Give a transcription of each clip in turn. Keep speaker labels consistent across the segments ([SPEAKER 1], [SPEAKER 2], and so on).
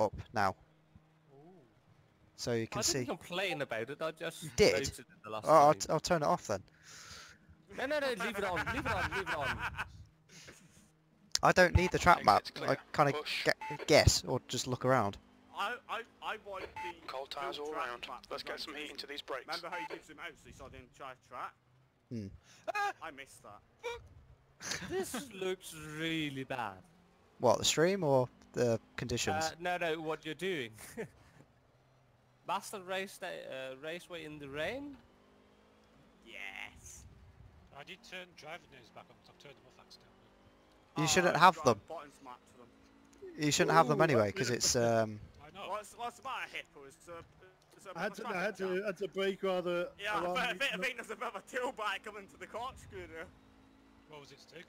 [SPEAKER 1] up now,
[SPEAKER 2] Ooh.
[SPEAKER 1] so you can
[SPEAKER 3] I didn't
[SPEAKER 1] see.
[SPEAKER 3] complain about it. I just
[SPEAKER 1] You did?
[SPEAKER 3] noted it the last
[SPEAKER 1] Oh, I'll,
[SPEAKER 3] time.
[SPEAKER 1] I'll turn it off then.
[SPEAKER 3] No, leave it on, leave it on, leave it on.
[SPEAKER 1] I don't need the trap map.
[SPEAKER 4] Exit's clear.
[SPEAKER 1] I kind of
[SPEAKER 4] Push.
[SPEAKER 1] guess or just look around.
[SPEAKER 5] I want the
[SPEAKER 4] Cold tires
[SPEAKER 5] full
[SPEAKER 4] all
[SPEAKER 5] track
[SPEAKER 4] round.
[SPEAKER 5] map
[SPEAKER 4] Let's
[SPEAKER 5] for
[SPEAKER 4] get some heat
[SPEAKER 5] Jason.
[SPEAKER 4] into these brakes.
[SPEAKER 5] Remember how you did zoom out so you saw the entire track?
[SPEAKER 1] Hmm.
[SPEAKER 5] I missed that.
[SPEAKER 3] This looks really bad.
[SPEAKER 1] What, the stream or the conditions?
[SPEAKER 3] No, what you're doing. Master raceway in the rain?
[SPEAKER 5] Yes.
[SPEAKER 2] I did turn driving news back on, so I've turned them off accidentally.
[SPEAKER 1] You shouldn't
[SPEAKER 5] I've
[SPEAKER 1] have
[SPEAKER 5] got
[SPEAKER 1] them.
[SPEAKER 5] buttons mapped to them.
[SPEAKER 1] You shouldn't have them anyway, because it's
[SPEAKER 2] I know.
[SPEAKER 5] What's the matter, Hippo? Is
[SPEAKER 6] I had to brake rather.
[SPEAKER 5] Yeah,
[SPEAKER 6] alarm
[SPEAKER 5] I
[SPEAKER 6] me.
[SPEAKER 5] think there's a bit of a tailback coming to the corkscrew there.
[SPEAKER 2] What was it, Stig?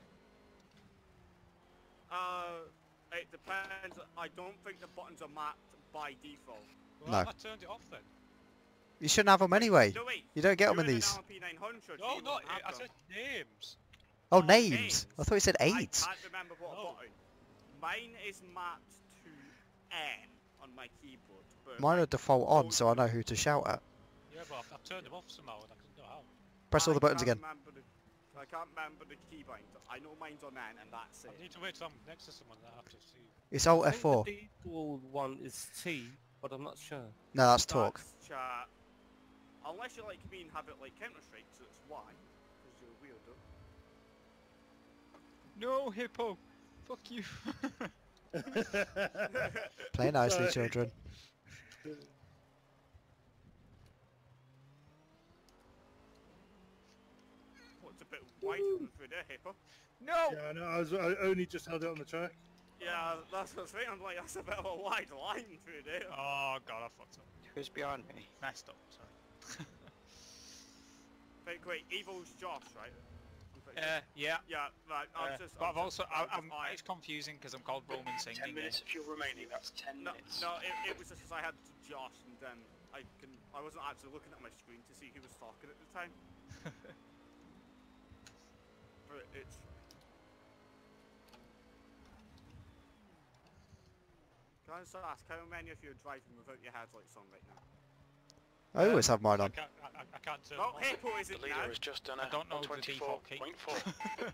[SPEAKER 5] It depends. I don't think the buttons are mapped by default.
[SPEAKER 2] Well,
[SPEAKER 1] No.
[SPEAKER 2] I turned it off then.
[SPEAKER 1] You shouldn't have them anyway.
[SPEAKER 5] No, wait.
[SPEAKER 1] You don't get them
[SPEAKER 5] You're
[SPEAKER 1] in these.
[SPEAKER 5] an LMP900.
[SPEAKER 2] No,
[SPEAKER 5] you
[SPEAKER 2] no,
[SPEAKER 5] won't have
[SPEAKER 2] I
[SPEAKER 5] them.
[SPEAKER 2] said names.
[SPEAKER 1] Oh,
[SPEAKER 5] Oh,
[SPEAKER 1] names.
[SPEAKER 5] names.
[SPEAKER 1] I thought you said aids.
[SPEAKER 5] I can't remember what
[SPEAKER 2] No.
[SPEAKER 5] button. Mine is mapped to N on my keyboard. But
[SPEAKER 1] Mine
[SPEAKER 5] I
[SPEAKER 1] are default on, so I know who to shout at.
[SPEAKER 2] Yeah, but I've turned them off somehow and I couldn't know how.
[SPEAKER 1] Press all the buttons
[SPEAKER 5] can't
[SPEAKER 1] again.
[SPEAKER 5] I can't remember the keybind. I know mine's on N and that's
[SPEAKER 2] I
[SPEAKER 5] it.
[SPEAKER 2] need to wait till I'm next to someone that I have to see.
[SPEAKER 1] It's Alt
[SPEAKER 3] I think
[SPEAKER 1] F4.
[SPEAKER 3] the default one is T, but I'm not sure.
[SPEAKER 1] No, that's talk.
[SPEAKER 5] That's chat. Unless you like me and have it like Counter-Strike, so it's Y. Because you're a weirdo.
[SPEAKER 7] No, Hippo. Fuck you.
[SPEAKER 1] Play nicely,
[SPEAKER 6] Sorry.
[SPEAKER 1] children.
[SPEAKER 5] What's a bit wide coming through there, Hippo?
[SPEAKER 7] No!
[SPEAKER 6] Yeah, no, I only just held it on the track.
[SPEAKER 5] Yeah, that's what I was saying. I'm like, that's a bit of a wide line through there.
[SPEAKER 7] Oh god, I fucked up.
[SPEAKER 4] Who's behind me?
[SPEAKER 7] Messed up, sorry.
[SPEAKER 5] Wait, Evil's Josh, right? I'm pretty sure.
[SPEAKER 7] Yeah.
[SPEAKER 5] Yeah, right.
[SPEAKER 7] But I've also, it's confusing because I'm called Roman singing.
[SPEAKER 4] 10 minutes of fuel remaining, that's 10
[SPEAKER 5] No,
[SPEAKER 4] minutes.
[SPEAKER 5] no, it was just because I had Josh, and then I wasn't actually looking at my screen to see who was talking at the time. But it's. Can I just ask how many of you are driving without your headlights on right now?
[SPEAKER 1] I always have mine on.
[SPEAKER 2] I can't turn
[SPEAKER 5] Oh,
[SPEAKER 2] them off.
[SPEAKER 5] Hippo is
[SPEAKER 4] The
[SPEAKER 5] it
[SPEAKER 4] leader
[SPEAKER 5] now?
[SPEAKER 4] has just done
[SPEAKER 7] I
[SPEAKER 4] a
[SPEAKER 7] don't know the default key.
[SPEAKER 4] 124.4.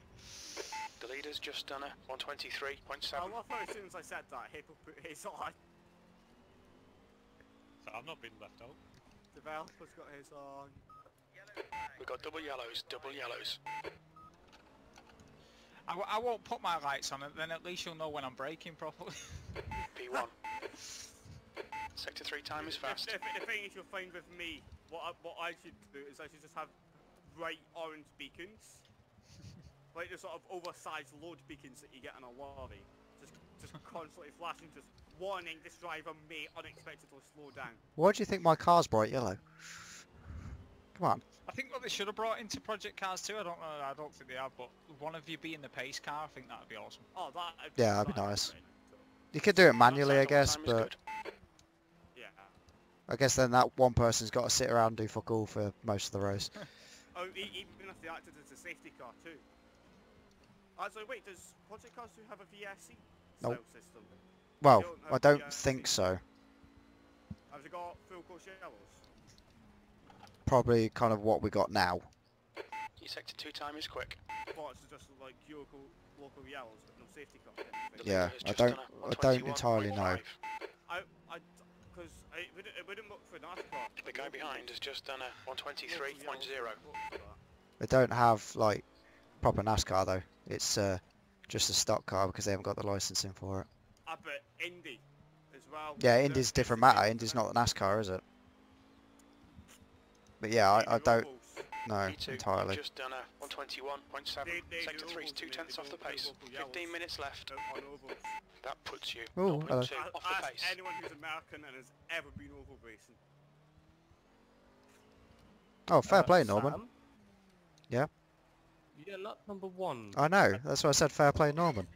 [SPEAKER 4] The leader's just done a 123.7.
[SPEAKER 5] I love how as soon as I said that, Hippo put his on.
[SPEAKER 2] So I've not been left out.
[SPEAKER 5] Developer's got his on.
[SPEAKER 4] We've got double yellows, double yellows.
[SPEAKER 7] I won't put my lights on it, then at least you'll know when I'm braking properly.
[SPEAKER 4] P1. Sector 3 time is fast.
[SPEAKER 5] The thing is, you'll find with me, what I should do is I should just have bright orange beacons. Like the sort of oversized load beacons that you get on a lorry. Just constantly flashing, just warning this driver may unexpectedly slow down.
[SPEAKER 1] Why do you think my car's bright yellow? Come on.
[SPEAKER 7] I think what they should have brought into Project Cars too, I don't think they have, but one of you being the pace car, I think that'd be awesome.
[SPEAKER 5] Oh,
[SPEAKER 1] Yeah, that'd be nice. You could do it manually, I guess,
[SPEAKER 4] Time is
[SPEAKER 1] but
[SPEAKER 4] good.
[SPEAKER 5] Yeah.
[SPEAKER 1] I guess then that one person's got to sit around and do fuck all for most of the race.
[SPEAKER 5] Oh, even if they acted as a safety car too. Actually, wait, does Project Cars 2 have a VSC
[SPEAKER 1] Nope.
[SPEAKER 5] style system?
[SPEAKER 1] Well,
[SPEAKER 5] don't have
[SPEAKER 1] I don't
[SPEAKER 5] VSC.
[SPEAKER 1] think so.
[SPEAKER 5] Have they got full course yellows?
[SPEAKER 1] Probably kind of what we got now.
[SPEAKER 4] Your sector 2 time is quick.
[SPEAKER 5] Or it's just like local yellows, but no safety car.
[SPEAKER 4] The
[SPEAKER 1] Yeah,
[SPEAKER 4] leader has
[SPEAKER 1] I
[SPEAKER 4] just
[SPEAKER 1] don't-
[SPEAKER 4] done a
[SPEAKER 1] I don't entirely know.
[SPEAKER 4] 121.5.
[SPEAKER 5] Because it wouldn't look for NASCAR.
[SPEAKER 4] The guy behind has just done a 123.0.
[SPEAKER 1] They don't have like proper NASCAR though. It's just a stock car because they haven't got the licensing for it.
[SPEAKER 5] But Indy as well.
[SPEAKER 1] Yeah, Indy's different matter. Indy's not the NASCAR, is it? But yeah, I don't know
[SPEAKER 4] P2
[SPEAKER 1] entirely.
[SPEAKER 4] just done a 121.7. Sector 3's 2/10 off the pace. 15 minutes left.
[SPEAKER 5] On ovals.
[SPEAKER 4] That puts you
[SPEAKER 1] Ooh, hello.
[SPEAKER 4] 0.2 off the
[SPEAKER 5] Ask
[SPEAKER 4] pace.
[SPEAKER 5] anyone who's American and has ever been oval racing.
[SPEAKER 1] Oh, fair play, Norman.
[SPEAKER 3] Sam?
[SPEAKER 1] Yeah?
[SPEAKER 3] You're not number one.
[SPEAKER 1] I know. That's why I said fair play, Norman.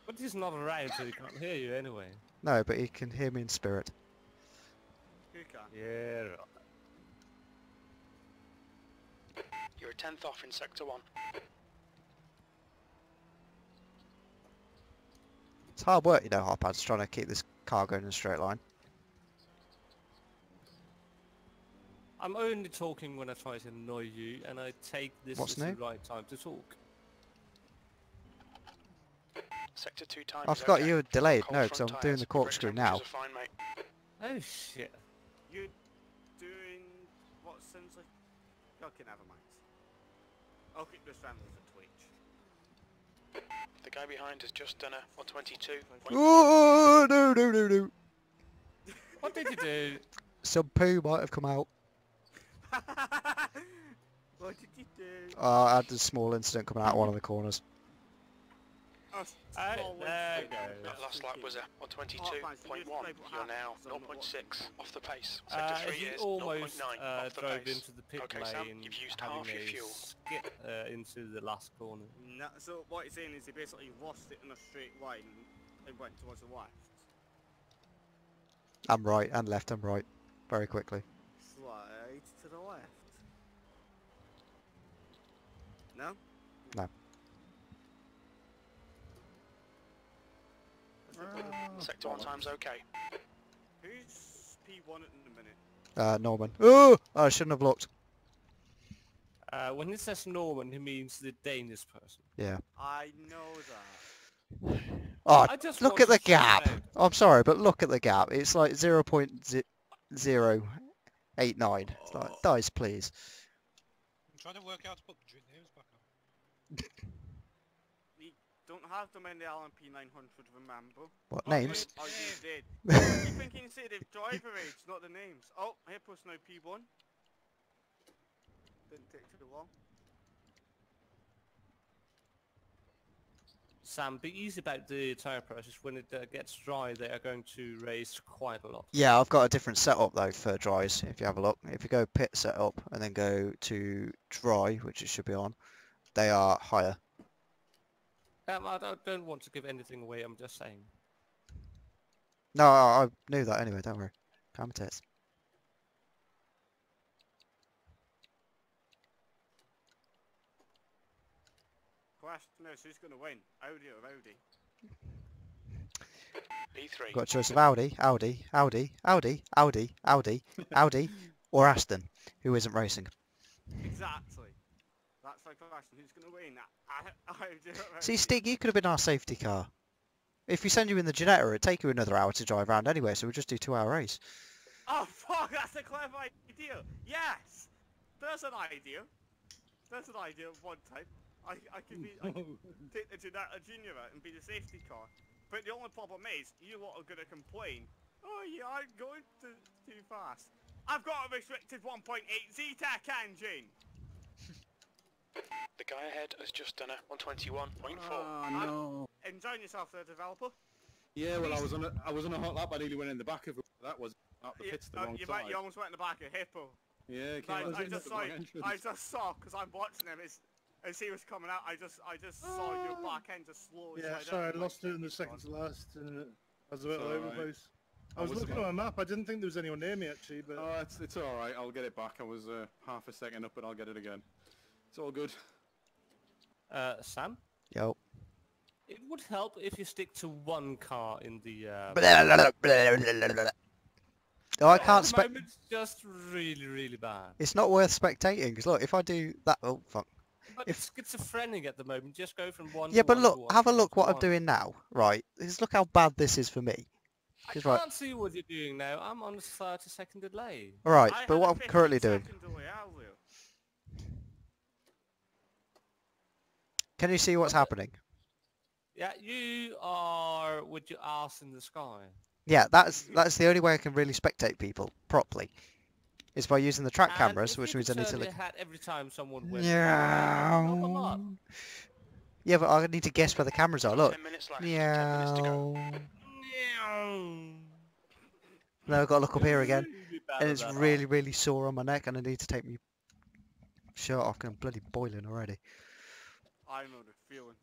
[SPEAKER 3] But he's not around, so he can't hear you anyway.
[SPEAKER 1] No, but he can hear me in spirit.
[SPEAKER 5] Who can?
[SPEAKER 3] Yeah, right.
[SPEAKER 4] You're a 10th off in Sector 1.
[SPEAKER 1] It's hard work, you know, Hoppads, trying to keep this car going in a straight line.
[SPEAKER 3] I'm only talking when I try to annoy you, and I take this
[SPEAKER 1] What's
[SPEAKER 3] as
[SPEAKER 1] new?
[SPEAKER 3] the right time to talk.
[SPEAKER 4] Sector 2 time
[SPEAKER 1] I
[SPEAKER 4] is
[SPEAKER 1] forgot
[SPEAKER 4] okay.
[SPEAKER 1] you were delayed.
[SPEAKER 4] Cold
[SPEAKER 1] No, because
[SPEAKER 4] front
[SPEAKER 1] I'm doing
[SPEAKER 4] tyres.
[SPEAKER 1] the
[SPEAKER 4] Your
[SPEAKER 1] corkscrew
[SPEAKER 4] brake
[SPEAKER 1] now.
[SPEAKER 4] temperatures are fine, mate.
[SPEAKER 3] Oh shit.
[SPEAKER 5] You doing what sounds like... Okay, never mind. I'll keep this round as a twitch.
[SPEAKER 4] The guy behind has just done a 122.
[SPEAKER 1] Oh, no, no, no, no.
[SPEAKER 3] What did you do?
[SPEAKER 1] Some poo might have come out.
[SPEAKER 5] What did you do?
[SPEAKER 1] I had a small incident coming out of one of the corners.
[SPEAKER 5] Oh,
[SPEAKER 3] There you go.
[SPEAKER 4] That last lap was a 122.1. You're now 0.6 off the pace. Sector 3
[SPEAKER 3] He
[SPEAKER 4] is
[SPEAKER 3] almost
[SPEAKER 4] 0.9 off the
[SPEAKER 3] drove
[SPEAKER 4] pace.
[SPEAKER 3] into the pit
[SPEAKER 4] Okay, Sam,
[SPEAKER 3] lane,
[SPEAKER 4] you've used
[SPEAKER 3] having
[SPEAKER 4] half your
[SPEAKER 3] a
[SPEAKER 4] fuel.
[SPEAKER 3] skip into the last corner.
[SPEAKER 5] No, so what he's saying is he basically lost it in a straight line and went towards the left.
[SPEAKER 1] I'm right and left and right. Very quickly.
[SPEAKER 5] Slide to the left. No?
[SPEAKER 1] No.
[SPEAKER 4] Sector 1 time's okay.
[SPEAKER 5] Who's P1 at the minute?
[SPEAKER 1] Norman. Oh! I shouldn't have looked.
[SPEAKER 3] When he says Norman, he means the Danish person.
[SPEAKER 1] Yeah.
[SPEAKER 5] I know that.
[SPEAKER 1] Oh,
[SPEAKER 3] I just
[SPEAKER 1] look
[SPEAKER 3] want
[SPEAKER 1] at the
[SPEAKER 3] to check
[SPEAKER 1] gap.
[SPEAKER 3] it out.
[SPEAKER 1] I'm sorry, but look at the gap. It's like 0.089. It's like, dice, please.
[SPEAKER 2] I'm trying to work out to put the names back on.
[SPEAKER 5] We don't have them in the LMP900, remember?
[SPEAKER 1] What,
[SPEAKER 5] Okay,
[SPEAKER 1] names?
[SPEAKER 5] Oh, you did. You thinking say the driver age, not the names. Oh, Hippo's now P1. Didn't take too long.
[SPEAKER 3] Sam, be easy about the tyre process. When it gets dry, they are going to raise quite a lot.
[SPEAKER 1] Yeah, I've got a different setup though for dries, if you have a look. If you go pit setup and then go to dry, which it should be on, they are higher.
[SPEAKER 3] I don't want to give anything away, I'm just saying.
[SPEAKER 1] No, I knew that anyway, don't worry. Calm your tits.
[SPEAKER 5] Question is, who's going to win? Audi or Audi?
[SPEAKER 4] P3.
[SPEAKER 1] Got a choice of Audi, Audi, Audi, Audi, Audi, Audi, Audi, or Aston, who isn't racing.
[SPEAKER 5] Exactly. That's my question. Who's going to win? Audi or Audi?
[SPEAKER 1] See, Stig, you could have been our safety car. If we send you in the Jetta, it'd take you another hour to drive around anyway, so we'll just do 2-hour race.
[SPEAKER 5] Oh fuck, that's a clever idea! Yes! There's an idea. There's an idea of one type. I could take the Jetta Junior out and be the safety car. But the only problem is, you lot are gonna complain. Oh yeah, I'm going too fast. I've got a restricted 1.8 Z-Tech engine!
[SPEAKER 4] The guy ahead has just done a 121.4.
[SPEAKER 6] Oh no.
[SPEAKER 5] Enjoying yourself there, developer.
[SPEAKER 6] Yeah, well, I was on a hot lap. I nearly went in the back of it. That was up the pit's the wrong side.
[SPEAKER 5] You almost went in the back of Hippo.
[SPEAKER 6] Yeah, it came out
[SPEAKER 5] I
[SPEAKER 6] the
[SPEAKER 5] just
[SPEAKER 6] wrong
[SPEAKER 5] saw,
[SPEAKER 6] entrance.
[SPEAKER 5] I just saw, because I'm watching him, as he was coming out, I just saw your back end just slowly
[SPEAKER 6] Yeah,
[SPEAKER 5] slide
[SPEAKER 6] sorry, I
[SPEAKER 5] out.
[SPEAKER 6] lost it in the second to last, and I was a bit all over the
[SPEAKER 8] alright.
[SPEAKER 6] place. I was looking on a map. I didn't think there was anyone near me actually, but
[SPEAKER 8] Oh, it's all right. I'll get it back. I was half a second up, but I'll get it again. It's all good.
[SPEAKER 3] Sam?
[SPEAKER 1] Yo.
[SPEAKER 3] It would help if you stick to one car in the...
[SPEAKER 1] Oh, I
[SPEAKER 3] At
[SPEAKER 1] can't
[SPEAKER 3] the
[SPEAKER 1] spec.
[SPEAKER 3] moment, it's just really, really bad.
[SPEAKER 1] It's not worth spectating, because look, if I do that... Oh, fuck.
[SPEAKER 3] But
[SPEAKER 1] If-
[SPEAKER 3] it's schizophrenic at the moment. Just go from one
[SPEAKER 1] Yeah,
[SPEAKER 3] to
[SPEAKER 1] but
[SPEAKER 3] one
[SPEAKER 1] look,
[SPEAKER 3] to one
[SPEAKER 1] have
[SPEAKER 3] to
[SPEAKER 1] a
[SPEAKER 3] one
[SPEAKER 1] look
[SPEAKER 3] to
[SPEAKER 1] what I'm
[SPEAKER 3] one.
[SPEAKER 1] doing now, right? Just look how bad this is for me.
[SPEAKER 3] I
[SPEAKER 1] 'Cause,
[SPEAKER 3] can't
[SPEAKER 1] right.
[SPEAKER 3] see what you're doing now. I'm on a 30-second delay.
[SPEAKER 1] Alright,
[SPEAKER 5] I
[SPEAKER 1] but
[SPEAKER 5] had
[SPEAKER 1] what
[SPEAKER 5] a
[SPEAKER 1] I'm currently doing...
[SPEAKER 5] 15-second delay earlier.
[SPEAKER 1] Can you see what's happening?
[SPEAKER 3] Yeah, you are with your ass in the sky.
[SPEAKER 1] Yeah, that's the only way I can really spectate people properly. Is by using the track
[SPEAKER 3] And
[SPEAKER 1] cameras,
[SPEAKER 3] if
[SPEAKER 1] which
[SPEAKER 3] you
[SPEAKER 1] means I
[SPEAKER 3] could
[SPEAKER 1] need to
[SPEAKER 3] turn
[SPEAKER 1] look...
[SPEAKER 3] your hat every time someone went by, that would help a lot.
[SPEAKER 1] Yeah, but I need to guess where the cameras are. Look.
[SPEAKER 4] 10 minutes left. 10 minutes to go.
[SPEAKER 1] Now I've got to look up here again.
[SPEAKER 3] Really bad
[SPEAKER 1] And
[SPEAKER 3] at
[SPEAKER 1] it's
[SPEAKER 3] that
[SPEAKER 1] really, really sore on my neck, and I need to take my shirt off because I'm bloody boiling already.
[SPEAKER 5] I know the feeling,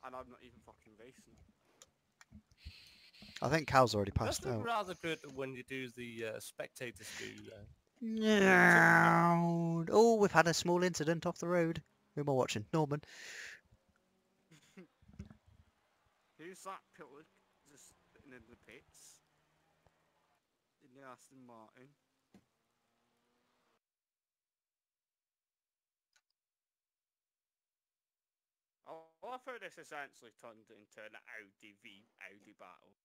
[SPEAKER 5] and I'm not even fucking racing.
[SPEAKER 1] I think Cal's already
[SPEAKER 3] It does
[SPEAKER 1] passed
[SPEAKER 3] look
[SPEAKER 1] out.
[SPEAKER 3] rather good when you do the spectators do.
[SPEAKER 1] Oh, we've had a small incident off the road. Who am I watching? Norman.
[SPEAKER 5] Who's that pillar just sitting in the pits? Aston Martin. I thought this essentially turned into an Audi v Audi battle.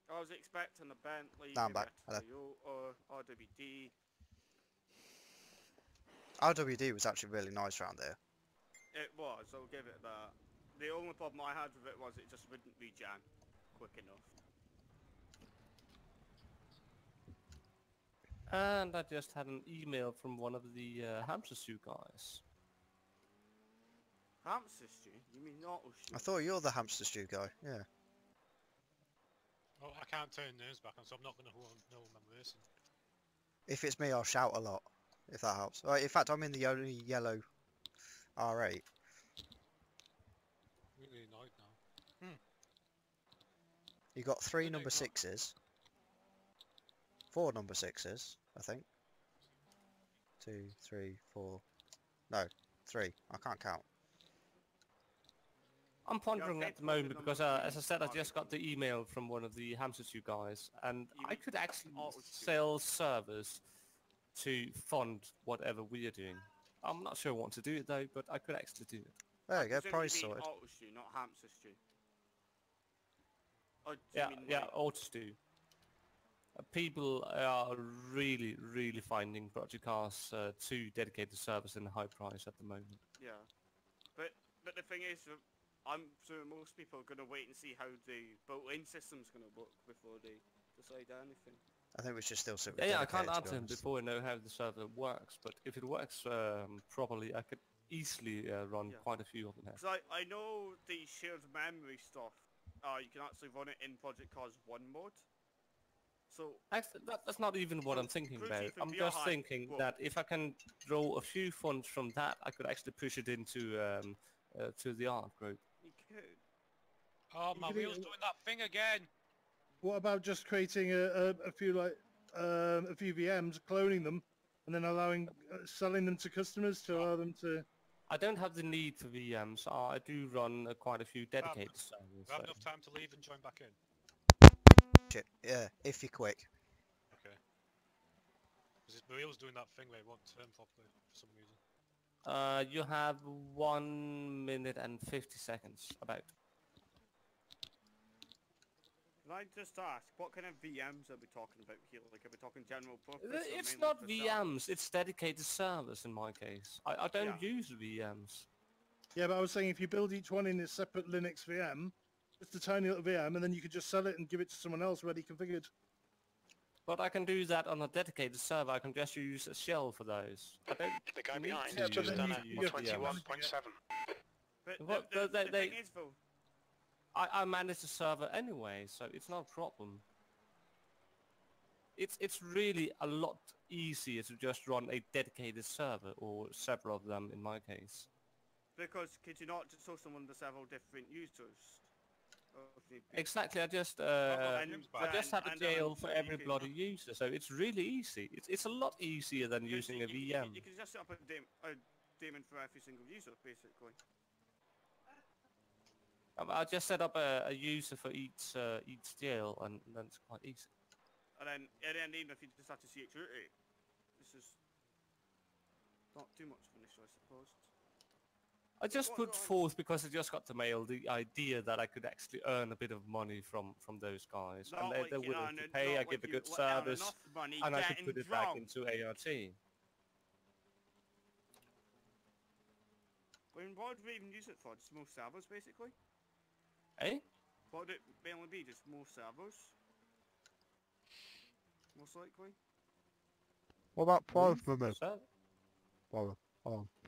[SPEAKER 5] I was expecting a Bentley,
[SPEAKER 1] Now I'm
[SPEAKER 5] maybe
[SPEAKER 1] back.
[SPEAKER 5] a
[SPEAKER 1] Hello.
[SPEAKER 5] Toyota, RWD.
[SPEAKER 1] RWD was actually really nice around here.
[SPEAKER 5] It was, I'll give it that. The only problem I had with it was it just wouldn't regen quick enough.
[SPEAKER 3] And I just had an email from one of the hamster stew guys.
[SPEAKER 5] Hamster stew? You mean auto stew?
[SPEAKER 1] I thought you're the hamster stew guy. Yeah.
[SPEAKER 2] Oh, I can't turn names back on, so I'm not going to know who I'm racing.
[SPEAKER 1] If it's me, I'll shout a lot. If that helps. In fact, I'm in the only yellow R8.
[SPEAKER 2] Really annoyed now.
[SPEAKER 1] You got 3
[SPEAKER 2] No,
[SPEAKER 1] number
[SPEAKER 2] it's not.
[SPEAKER 1] 6s. 4 number 6s, I think. 2, 3, 4. No, 3. I can't count.
[SPEAKER 3] I'm pondering
[SPEAKER 5] Yeah,
[SPEAKER 3] at the moment
[SPEAKER 5] number
[SPEAKER 3] because,
[SPEAKER 5] three
[SPEAKER 3] as I said, I
[SPEAKER 5] target.
[SPEAKER 3] just got the email from one of the hamster stew guys, and
[SPEAKER 5] You
[SPEAKER 3] I
[SPEAKER 5] mean
[SPEAKER 3] could actually
[SPEAKER 5] auto stew?
[SPEAKER 3] sell servers to fund whatever we are doing. I'm not sure what to do it though, but I could actually do it.
[SPEAKER 1] There you go,
[SPEAKER 5] Presume
[SPEAKER 1] prize
[SPEAKER 5] you mean
[SPEAKER 1] sorted.
[SPEAKER 5] auto stew, not hamster stew. Or do
[SPEAKER 3] Yeah,
[SPEAKER 5] you mean
[SPEAKER 3] yeah,
[SPEAKER 5] like,
[SPEAKER 3] auto stew. People are really finding project cars to dedicated servers in high price at the moment.
[SPEAKER 5] yeah. But the thing is, I'm sure most people are gonna wait and see how the built-in system's gonna work before they decide anything.
[SPEAKER 1] I think we should still sit with
[SPEAKER 3] Yeah, I can't
[SPEAKER 1] dedicated, to be
[SPEAKER 3] answer him
[SPEAKER 1] honest.
[SPEAKER 3] before I know how the server works, but if it works properly, I could easily run
[SPEAKER 5] Yeah.
[SPEAKER 3] quite a few of them here.
[SPEAKER 5] Because I know the shared memory stuff, you can actually run it in Project Cars 1 mode. So,
[SPEAKER 3] Actually, that's not even what
[SPEAKER 5] So,
[SPEAKER 3] I'm thinking
[SPEAKER 5] cruise
[SPEAKER 3] about.
[SPEAKER 5] even
[SPEAKER 3] I'm
[SPEAKER 5] beyond
[SPEAKER 3] just
[SPEAKER 5] high,
[SPEAKER 3] thinking
[SPEAKER 5] well-
[SPEAKER 3] that if I can draw a few funds from that, I could actually push it into to the art group.
[SPEAKER 5] you could.
[SPEAKER 2] Oh,
[SPEAKER 8] You
[SPEAKER 2] my
[SPEAKER 8] could
[SPEAKER 2] wheel's doing that thing again!
[SPEAKER 8] What about just creating a few a few VMs, cloning them, and then allowing selling them to customers to allow them to?
[SPEAKER 3] I don't have the need for VMs. I do run quite a few dedicated servers.
[SPEAKER 2] We have
[SPEAKER 3] so-
[SPEAKER 2] enough time to leave and join back in.
[SPEAKER 1] Shit, yeah, if you're quick.
[SPEAKER 2] Okay. Because my wheel's doing that thing where it won't turn properly for some reason.
[SPEAKER 3] You have 1 minute and 50 seconds, about.
[SPEAKER 5] Can I just ask, what kind of VMs are we talking about here? Like, are we talking general purpose? or
[SPEAKER 3] It's
[SPEAKER 5] mainly
[SPEAKER 3] not
[SPEAKER 5] for
[SPEAKER 3] VMs, it's dedicated servers in my case. I don't
[SPEAKER 5] Yeah.
[SPEAKER 3] use VMs.
[SPEAKER 8] Yeah, but I was saying if you build each one in a separate Linux VM, just a tiny little VM, and then you could just sell it and give it to someone else ready configured.
[SPEAKER 3] But I can do that on a dedicated server. I can just use a shell for those. I don't
[SPEAKER 4] The guy
[SPEAKER 3] need
[SPEAKER 4] behind
[SPEAKER 3] to
[SPEAKER 4] has just
[SPEAKER 8] then
[SPEAKER 4] done
[SPEAKER 8] you-
[SPEAKER 4] it.
[SPEAKER 8] you have to
[SPEAKER 4] 21.7.
[SPEAKER 5] But
[SPEAKER 3] Well,
[SPEAKER 5] the
[SPEAKER 3] they-
[SPEAKER 5] thing is, though,
[SPEAKER 3] I manage the server anyway, so it's not a problem. It's really a lot easier to just run a dedicated server, or several of them in my case.
[SPEAKER 5] because could you not just host someone to several different users? Or if need be?
[SPEAKER 3] Exactly, I just
[SPEAKER 5] and-
[SPEAKER 3] I just had a
[SPEAKER 5] and,
[SPEAKER 3] jail for
[SPEAKER 5] you
[SPEAKER 3] every
[SPEAKER 5] can-
[SPEAKER 3] bloody user, so it's really easy. It's a lot easier than
[SPEAKER 5] Because
[SPEAKER 3] using a
[SPEAKER 5] you
[SPEAKER 3] VM.
[SPEAKER 5] can just set up a daemon for every single user, basically.
[SPEAKER 3] I just set up a user for each jail, and then it's quite easy.
[SPEAKER 5] And then even if you just have to CH root it, this is not too much of an issue, I suppose.
[SPEAKER 3] I just
[SPEAKER 5] What-
[SPEAKER 3] put
[SPEAKER 5] what-
[SPEAKER 3] forth because I just got the mail the idea that I could actually earn a bit of money from those guys,
[SPEAKER 5] Not
[SPEAKER 3] and
[SPEAKER 5] like
[SPEAKER 3] they're
[SPEAKER 5] you
[SPEAKER 3] willing
[SPEAKER 5] earn
[SPEAKER 3] to
[SPEAKER 5] it-
[SPEAKER 3] pay.
[SPEAKER 5] not
[SPEAKER 3] I
[SPEAKER 5] like
[SPEAKER 3] give a
[SPEAKER 5] you
[SPEAKER 3] good
[SPEAKER 5] earn
[SPEAKER 3] service,
[SPEAKER 5] enough money
[SPEAKER 3] and I could
[SPEAKER 5] getting
[SPEAKER 3] put it back
[SPEAKER 5] drunk.
[SPEAKER 3] into ART.
[SPEAKER 5] I mean, what would we even use it for? Just more servers, basically?
[SPEAKER 3] Eh?
[SPEAKER 5] What would it mainly be? Just more servers? Most likely?
[SPEAKER 1] What about prize money?
[SPEAKER 3] So,
[SPEAKER 1] Well,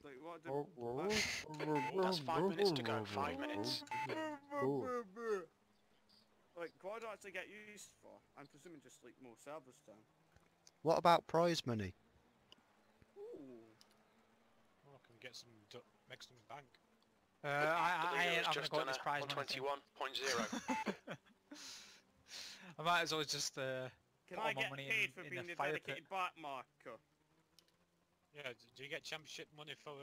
[SPEAKER 5] Like, what would
[SPEAKER 4] That's 5 minutes to go. 5 minutes.
[SPEAKER 5] like, what would it actually get used for? I'm presuming just, like, more servers then.
[SPEAKER 1] what about prize money?
[SPEAKER 5] Ooh.
[SPEAKER 2] Oh, can we get some make some bank?
[SPEAKER 7] I
[SPEAKER 4] The
[SPEAKER 7] ain't
[SPEAKER 4] Leo's
[SPEAKER 7] having a
[SPEAKER 4] just
[SPEAKER 7] go at
[SPEAKER 4] done
[SPEAKER 7] this
[SPEAKER 4] a
[SPEAKER 7] prize money thing.
[SPEAKER 4] 121.0.
[SPEAKER 7] I might as well just
[SPEAKER 5] Can
[SPEAKER 7] put
[SPEAKER 5] I
[SPEAKER 7] all my
[SPEAKER 5] get
[SPEAKER 7] money
[SPEAKER 5] paid for
[SPEAKER 7] in
[SPEAKER 5] being
[SPEAKER 7] the
[SPEAKER 5] the
[SPEAKER 7] fire pit.
[SPEAKER 5] dedicated back marker?
[SPEAKER 2] Yeah, do you get championship money for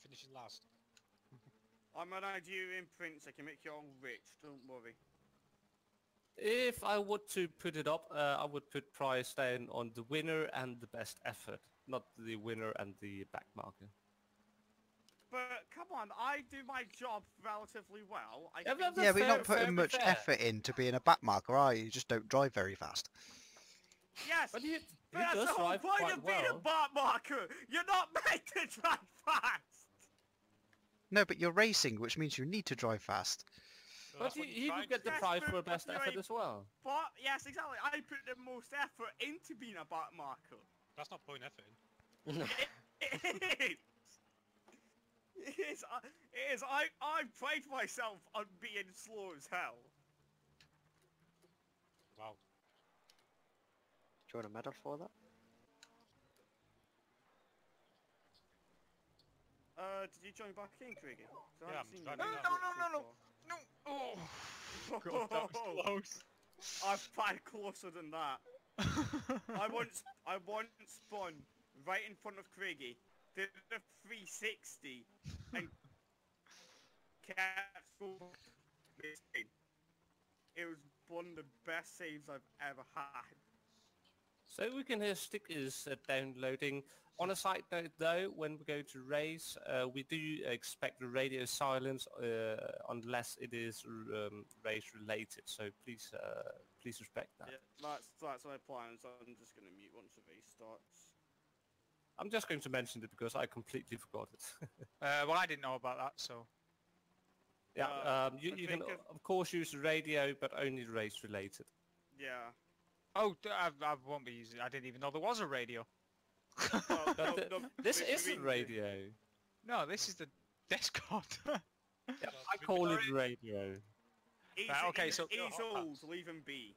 [SPEAKER 2] finishing last?
[SPEAKER 5] I'm an Nigerian prince, I can make you all rich, don't worry.
[SPEAKER 3] If I were to put it up, I would put price down on the winner and the best effort, not the winner and the back marker.
[SPEAKER 5] But come on, I do my job relatively well.
[SPEAKER 3] Yeah, but
[SPEAKER 1] Yeah, but you're not
[SPEAKER 3] fair
[SPEAKER 1] putting
[SPEAKER 3] be
[SPEAKER 1] much
[SPEAKER 3] fair.
[SPEAKER 1] effort into being a back marker, are you? You just don't drive very fast.
[SPEAKER 5] Yes,
[SPEAKER 3] But he
[SPEAKER 5] but that's
[SPEAKER 3] does
[SPEAKER 5] the whole
[SPEAKER 3] drive
[SPEAKER 5] point
[SPEAKER 3] quite
[SPEAKER 5] of being a
[SPEAKER 3] well.
[SPEAKER 5] bar marker. You're not meant to drive fast.
[SPEAKER 1] No, but you're racing, which means you need to drive fast.
[SPEAKER 2] So
[SPEAKER 3] But
[SPEAKER 2] that's what
[SPEAKER 3] you
[SPEAKER 2] you're
[SPEAKER 3] could
[SPEAKER 2] trying
[SPEAKER 3] get
[SPEAKER 2] to
[SPEAKER 3] the
[SPEAKER 5] Yes,
[SPEAKER 2] do.
[SPEAKER 3] prize
[SPEAKER 5] but-
[SPEAKER 3] for best
[SPEAKER 5] but
[SPEAKER 3] effort
[SPEAKER 5] you're-
[SPEAKER 3] as well.
[SPEAKER 5] But yes, exactly. I put the most effort into being a bar marker.
[SPEAKER 2] That's not putting effort in.
[SPEAKER 5] It is. It is. It is. I pride myself on being slow as hell.
[SPEAKER 2] Wow.
[SPEAKER 9] Do you want a medal for that?
[SPEAKER 5] Did you join back in, Craigie?
[SPEAKER 2] Yeah, I'm trying to
[SPEAKER 7] No,
[SPEAKER 2] do
[SPEAKER 7] no,
[SPEAKER 2] that.
[SPEAKER 7] no, no, no. Oh, God, that was close.
[SPEAKER 5] I've tried closer than that. I once spun right in front of Craigie, did a 360, and kept going. It was one of the best saves I've ever had.
[SPEAKER 3] So we can hear Stick is downloading. On a side note though, when we go to race, we do expect radio silence unless it is race related. So please respect that.
[SPEAKER 5] Yeah, that's my plan. So I'm just gonna mute once the race starts.
[SPEAKER 3] I'm just going to mention it because I completely forgot it.
[SPEAKER 7] Well, I didn't know about that, so.
[SPEAKER 3] Yeah, you
[SPEAKER 5] I
[SPEAKER 3] can
[SPEAKER 5] think
[SPEAKER 3] of course use the radio, but only race related.
[SPEAKER 5] Yeah.
[SPEAKER 7] Oh, I won't be using. I didn't even know there was a radio.
[SPEAKER 5] Well,
[SPEAKER 3] But this isn't radio.
[SPEAKER 7] No, this is the Discord.
[SPEAKER 3] Yeah, I call it radio.
[SPEAKER 5] He's,
[SPEAKER 7] Right, okay,
[SPEAKER 5] he's,
[SPEAKER 7] so-
[SPEAKER 5] he's old. Leave him be.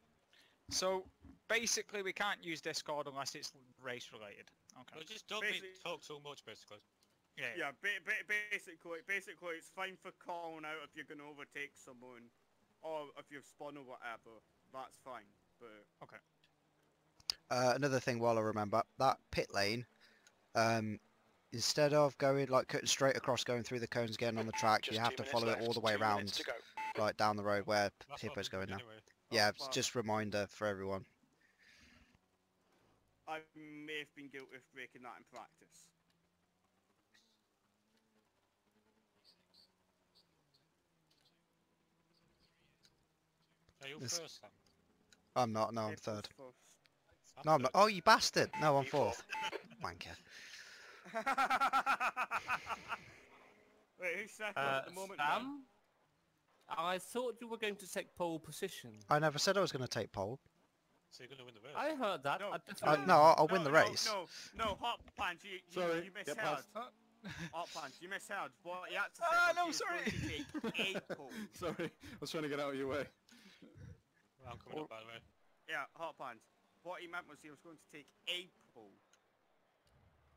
[SPEAKER 7] So basically, we can't use Discord unless it's race related. Okay.
[SPEAKER 2] Well, just don't talk too much, basically.
[SPEAKER 7] Yeah.
[SPEAKER 5] Basically, it's fine for calling out if you're gonna overtake someone, or if you've spun or whatever. That's fine. But
[SPEAKER 7] Okay.
[SPEAKER 1] Another thing while I remember, that pit lane, instead of going like cutting straight across going through the cones again on the track,
[SPEAKER 4] Just
[SPEAKER 1] you have
[SPEAKER 4] 2
[SPEAKER 1] to
[SPEAKER 4] minutes
[SPEAKER 1] follow it
[SPEAKER 4] left,
[SPEAKER 1] all the way
[SPEAKER 4] 2 minutes
[SPEAKER 1] around,
[SPEAKER 4] to go.
[SPEAKER 1] like down the road where
[SPEAKER 2] That's what
[SPEAKER 1] Hippo's
[SPEAKER 2] we're
[SPEAKER 1] going
[SPEAKER 2] doing
[SPEAKER 1] now.
[SPEAKER 2] anyway.
[SPEAKER 1] Yeah,
[SPEAKER 5] well,
[SPEAKER 1] just reminder for everyone.
[SPEAKER 5] I may have been guilty of breaking that in practice.
[SPEAKER 2] Are you
[SPEAKER 1] This-
[SPEAKER 2] first, Sam?
[SPEAKER 1] I'm not, no, I'm
[SPEAKER 5] Hippo's
[SPEAKER 1] third.
[SPEAKER 5] first.
[SPEAKER 1] No, I'm not. Oh, you bastard! No, I'm fourth. Wanker.
[SPEAKER 5] Wait, who's second at the moment? then?
[SPEAKER 3] Sam, I thought you were going to take pole position.
[SPEAKER 1] I never said I was going to take pole.
[SPEAKER 2] So you're gonna win the race.
[SPEAKER 3] I heard that.
[SPEAKER 5] No.
[SPEAKER 3] I definitely-
[SPEAKER 1] No, I'll win the race.
[SPEAKER 5] No, Hot Pants, you
[SPEAKER 6] Sorry,
[SPEAKER 5] misheard.
[SPEAKER 6] get past.
[SPEAKER 5] Hot Pants, you misheard. What you had to say
[SPEAKER 7] Ah,
[SPEAKER 5] was
[SPEAKER 7] no,
[SPEAKER 5] he was
[SPEAKER 7] sorry.
[SPEAKER 5] going to take 8 poles.
[SPEAKER 6] Sorry, I was trying to get out of your way.
[SPEAKER 2] I'm coming up, by the way.
[SPEAKER 5] Yeah, Hot Pants. What he meant was he was going to take 8 poles.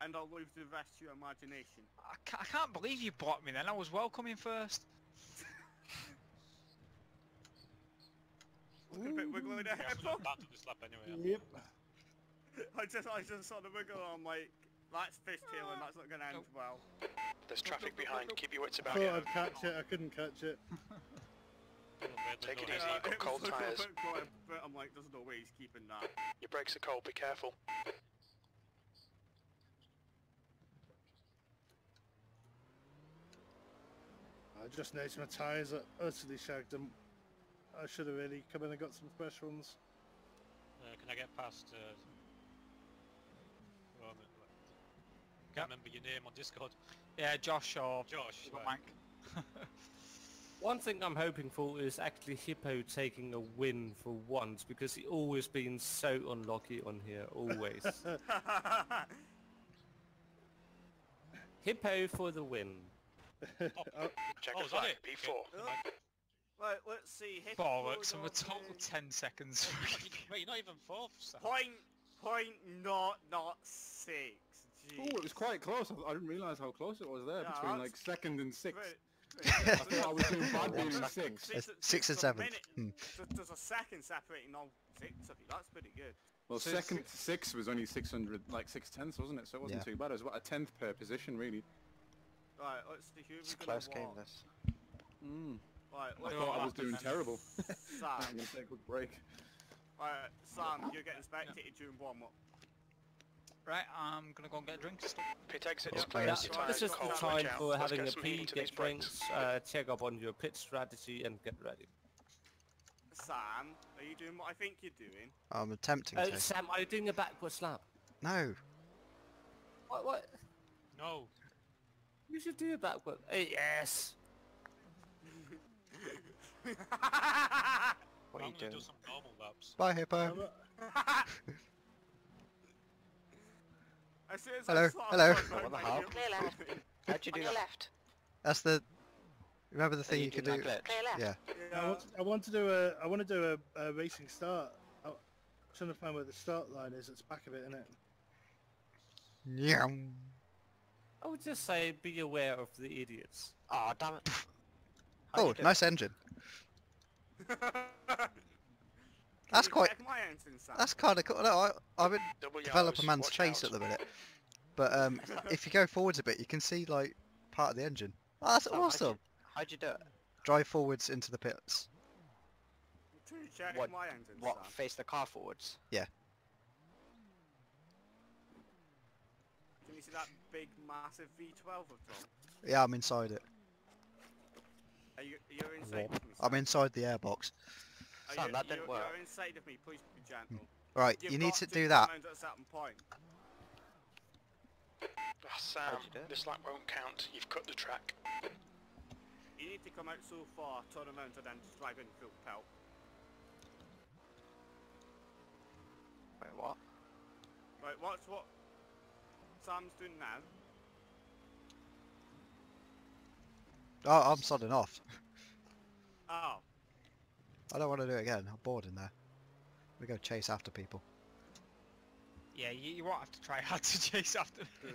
[SPEAKER 5] And I'll leave the rest to your imagination.
[SPEAKER 7] I can't believe you blocked me then. I was welcoming first.
[SPEAKER 5] Looking a bit wiggly there,
[SPEAKER 2] Yeah, I'm
[SPEAKER 5] Hippo.
[SPEAKER 2] gonna back to this lap anyway.
[SPEAKER 8] Yep.
[SPEAKER 5] I just saw the wiggle. I'm like, that's fishtailing. That's not going to end well.
[SPEAKER 4] There's traffic behind. Keep your wits about
[SPEAKER 8] Thought
[SPEAKER 4] you.
[SPEAKER 8] I'd catch it. I couldn't catch it.
[SPEAKER 4] Take it
[SPEAKER 2] No
[SPEAKER 4] easy,
[SPEAKER 2] hassle.
[SPEAKER 4] you've got
[SPEAKER 5] It
[SPEAKER 4] cold
[SPEAKER 5] was
[SPEAKER 4] tyres.
[SPEAKER 5] quite a bit. I'm like, there's no way he's keeping that.
[SPEAKER 4] Your brakes are cold, be careful.
[SPEAKER 8] I just noticed my tyres are utterly shagged and I should have really come in and got some fresh ones.
[SPEAKER 2] Can I get past? Can't remember your name on Discord.
[SPEAKER 7] Yeah, Josh or
[SPEAKER 2] Josh.
[SPEAKER 7] Wank.
[SPEAKER 2] Right.
[SPEAKER 3] One thing I'm hoping for is actually Hippo taking a win for once, because he always been so unlucky on here, always. Hippo for the win.
[SPEAKER 4] Check
[SPEAKER 2] Oh,
[SPEAKER 4] the
[SPEAKER 2] is that
[SPEAKER 4] flag,
[SPEAKER 2] it?
[SPEAKER 4] P4.
[SPEAKER 5] Right, let's see. Hippo
[SPEAKER 7] Bollocks of a
[SPEAKER 5] don't
[SPEAKER 7] total
[SPEAKER 5] win.
[SPEAKER 7] 10 seconds.
[SPEAKER 2] Wait, you're not even fourth, Sam.
[SPEAKER 5] Point not 6.
[SPEAKER 6] Oh, it was quite close. I didn't realise how close it was there
[SPEAKER 5] Yeah,
[SPEAKER 6] between
[SPEAKER 5] that's
[SPEAKER 6] like second and sixth.
[SPEAKER 5] Pretty-
[SPEAKER 6] I thought I was doing bad being in sixth.
[SPEAKER 1] Six and
[SPEAKER 5] a
[SPEAKER 1] seventh.
[SPEAKER 5] minute- There's a second separating all 6 of you. That's pretty good.
[SPEAKER 6] Well,
[SPEAKER 7] So
[SPEAKER 6] second to sixth was only 600, like 6/10, wasn't it? So it wasn't
[SPEAKER 1] Yeah.
[SPEAKER 6] too bad. It was about a 10th per position, really.
[SPEAKER 5] Right, let's see who
[SPEAKER 9] It's a
[SPEAKER 5] we're gonna
[SPEAKER 9] close game,
[SPEAKER 5] walk.
[SPEAKER 9] this.
[SPEAKER 5] Right,
[SPEAKER 6] I thought I was doing terrible.
[SPEAKER 5] Sam.
[SPEAKER 6] I'm gonna take a quick break.
[SPEAKER 5] Right, Sam, you're getting spectated during warm-up.
[SPEAKER 7] Right, I'm gonna go and get a drink.
[SPEAKER 4] Pit exits,
[SPEAKER 1] Oh,
[SPEAKER 4] clear
[SPEAKER 1] yeah.
[SPEAKER 4] as you
[SPEAKER 3] This is the
[SPEAKER 4] watch
[SPEAKER 3] time
[SPEAKER 4] out.
[SPEAKER 3] for
[SPEAKER 4] Let's
[SPEAKER 3] having
[SPEAKER 4] get
[SPEAKER 3] a
[SPEAKER 4] some
[SPEAKER 3] pee,
[SPEAKER 4] heat into these
[SPEAKER 3] get
[SPEAKER 4] brakes.
[SPEAKER 3] drinks, check up on your pit strategy, and get ready.
[SPEAKER 5] Sam, are you doing what I think you're doing?
[SPEAKER 1] I'm attempting to.
[SPEAKER 3] Sam, are you doing a backward slap?
[SPEAKER 1] No.
[SPEAKER 3] What?
[SPEAKER 2] No.
[SPEAKER 3] You should do a backward. Yes.
[SPEAKER 9] What are
[SPEAKER 2] I'm
[SPEAKER 9] you
[SPEAKER 2] gonna
[SPEAKER 9] doing?
[SPEAKER 2] do some normal laps.
[SPEAKER 1] Bye, Hippo.
[SPEAKER 5] As soon as
[SPEAKER 1] Hello,
[SPEAKER 5] I saw
[SPEAKER 1] hello.
[SPEAKER 5] front row,
[SPEAKER 9] What the
[SPEAKER 5] my
[SPEAKER 9] hell?
[SPEAKER 5] ear was
[SPEAKER 10] Clear left.
[SPEAKER 5] moving.
[SPEAKER 9] How'd you do
[SPEAKER 10] On your
[SPEAKER 9] that?
[SPEAKER 10] left.
[SPEAKER 1] That's the... Remember the thing
[SPEAKER 9] you
[SPEAKER 1] you could
[SPEAKER 9] doing
[SPEAKER 1] do?
[SPEAKER 9] that glitch?
[SPEAKER 10] Clear left.
[SPEAKER 1] Yeah.
[SPEAKER 5] Yeah.
[SPEAKER 8] I want to do a racing start. I'm trying to find where the start line is. It's back of it, isn't it?
[SPEAKER 1] Yeah.
[SPEAKER 3] I would just say be aware of the idiots.
[SPEAKER 9] Oh, damn it. How'd
[SPEAKER 1] Oh,
[SPEAKER 9] you do
[SPEAKER 1] nice engine.
[SPEAKER 5] Can
[SPEAKER 1] That's
[SPEAKER 5] you
[SPEAKER 1] quite-
[SPEAKER 5] check my engine, Sam?
[SPEAKER 1] That's kind of cool. No, I'm in
[SPEAKER 4] Double
[SPEAKER 1] develop a
[SPEAKER 4] yellows,
[SPEAKER 1] man's
[SPEAKER 4] watch
[SPEAKER 1] chase
[SPEAKER 4] out.
[SPEAKER 1] at the minute. But if you go forwards a bit, you can see like part of the engine. Oh, that's
[SPEAKER 9] Sam,
[SPEAKER 1] awesome.
[SPEAKER 9] How'd you do it?
[SPEAKER 1] Drive forwards into the pits.
[SPEAKER 5] Can you check
[SPEAKER 9] What-
[SPEAKER 5] my engine,
[SPEAKER 9] What,
[SPEAKER 5] Sam?
[SPEAKER 9] face the car forwards?
[SPEAKER 5] Can you see that big, massive V12 of Tom?
[SPEAKER 1] Yeah, I'm inside it.
[SPEAKER 5] You're inside of me, Sam?
[SPEAKER 1] I'm inside the airbox.
[SPEAKER 9] Sam, that didn't work.
[SPEAKER 5] You're inside of me, please be gentle.
[SPEAKER 1] Right,
[SPEAKER 5] You've
[SPEAKER 1] you need
[SPEAKER 5] got
[SPEAKER 1] to
[SPEAKER 5] to
[SPEAKER 1] do
[SPEAKER 5] come
[SPEAKER 1] that.
[SPEAKER 5] round at a certain point.
[SPEAKER 4] Ah, Sam,
[SPEAKER 9] How'd you do it?
[SPEAKER 4] this lap won't count. You've cut the track.
[SPEAKER 5] You need to come out so far, turn around, and then just drive in full pelt.
[SPEAKER 9] Wait, what?
[SPEAKER 5] Right, watch what Sam's doing now.
[SPEAKER 1] Oh, I'm sodding off.
[SPEAKER 5] Oh.
[SPEAKER 1] I don't want to do it again. I'm bored in there. We go chase after people.
[SPEAKER 7] Yeah, you won't have to try hard to chase after me.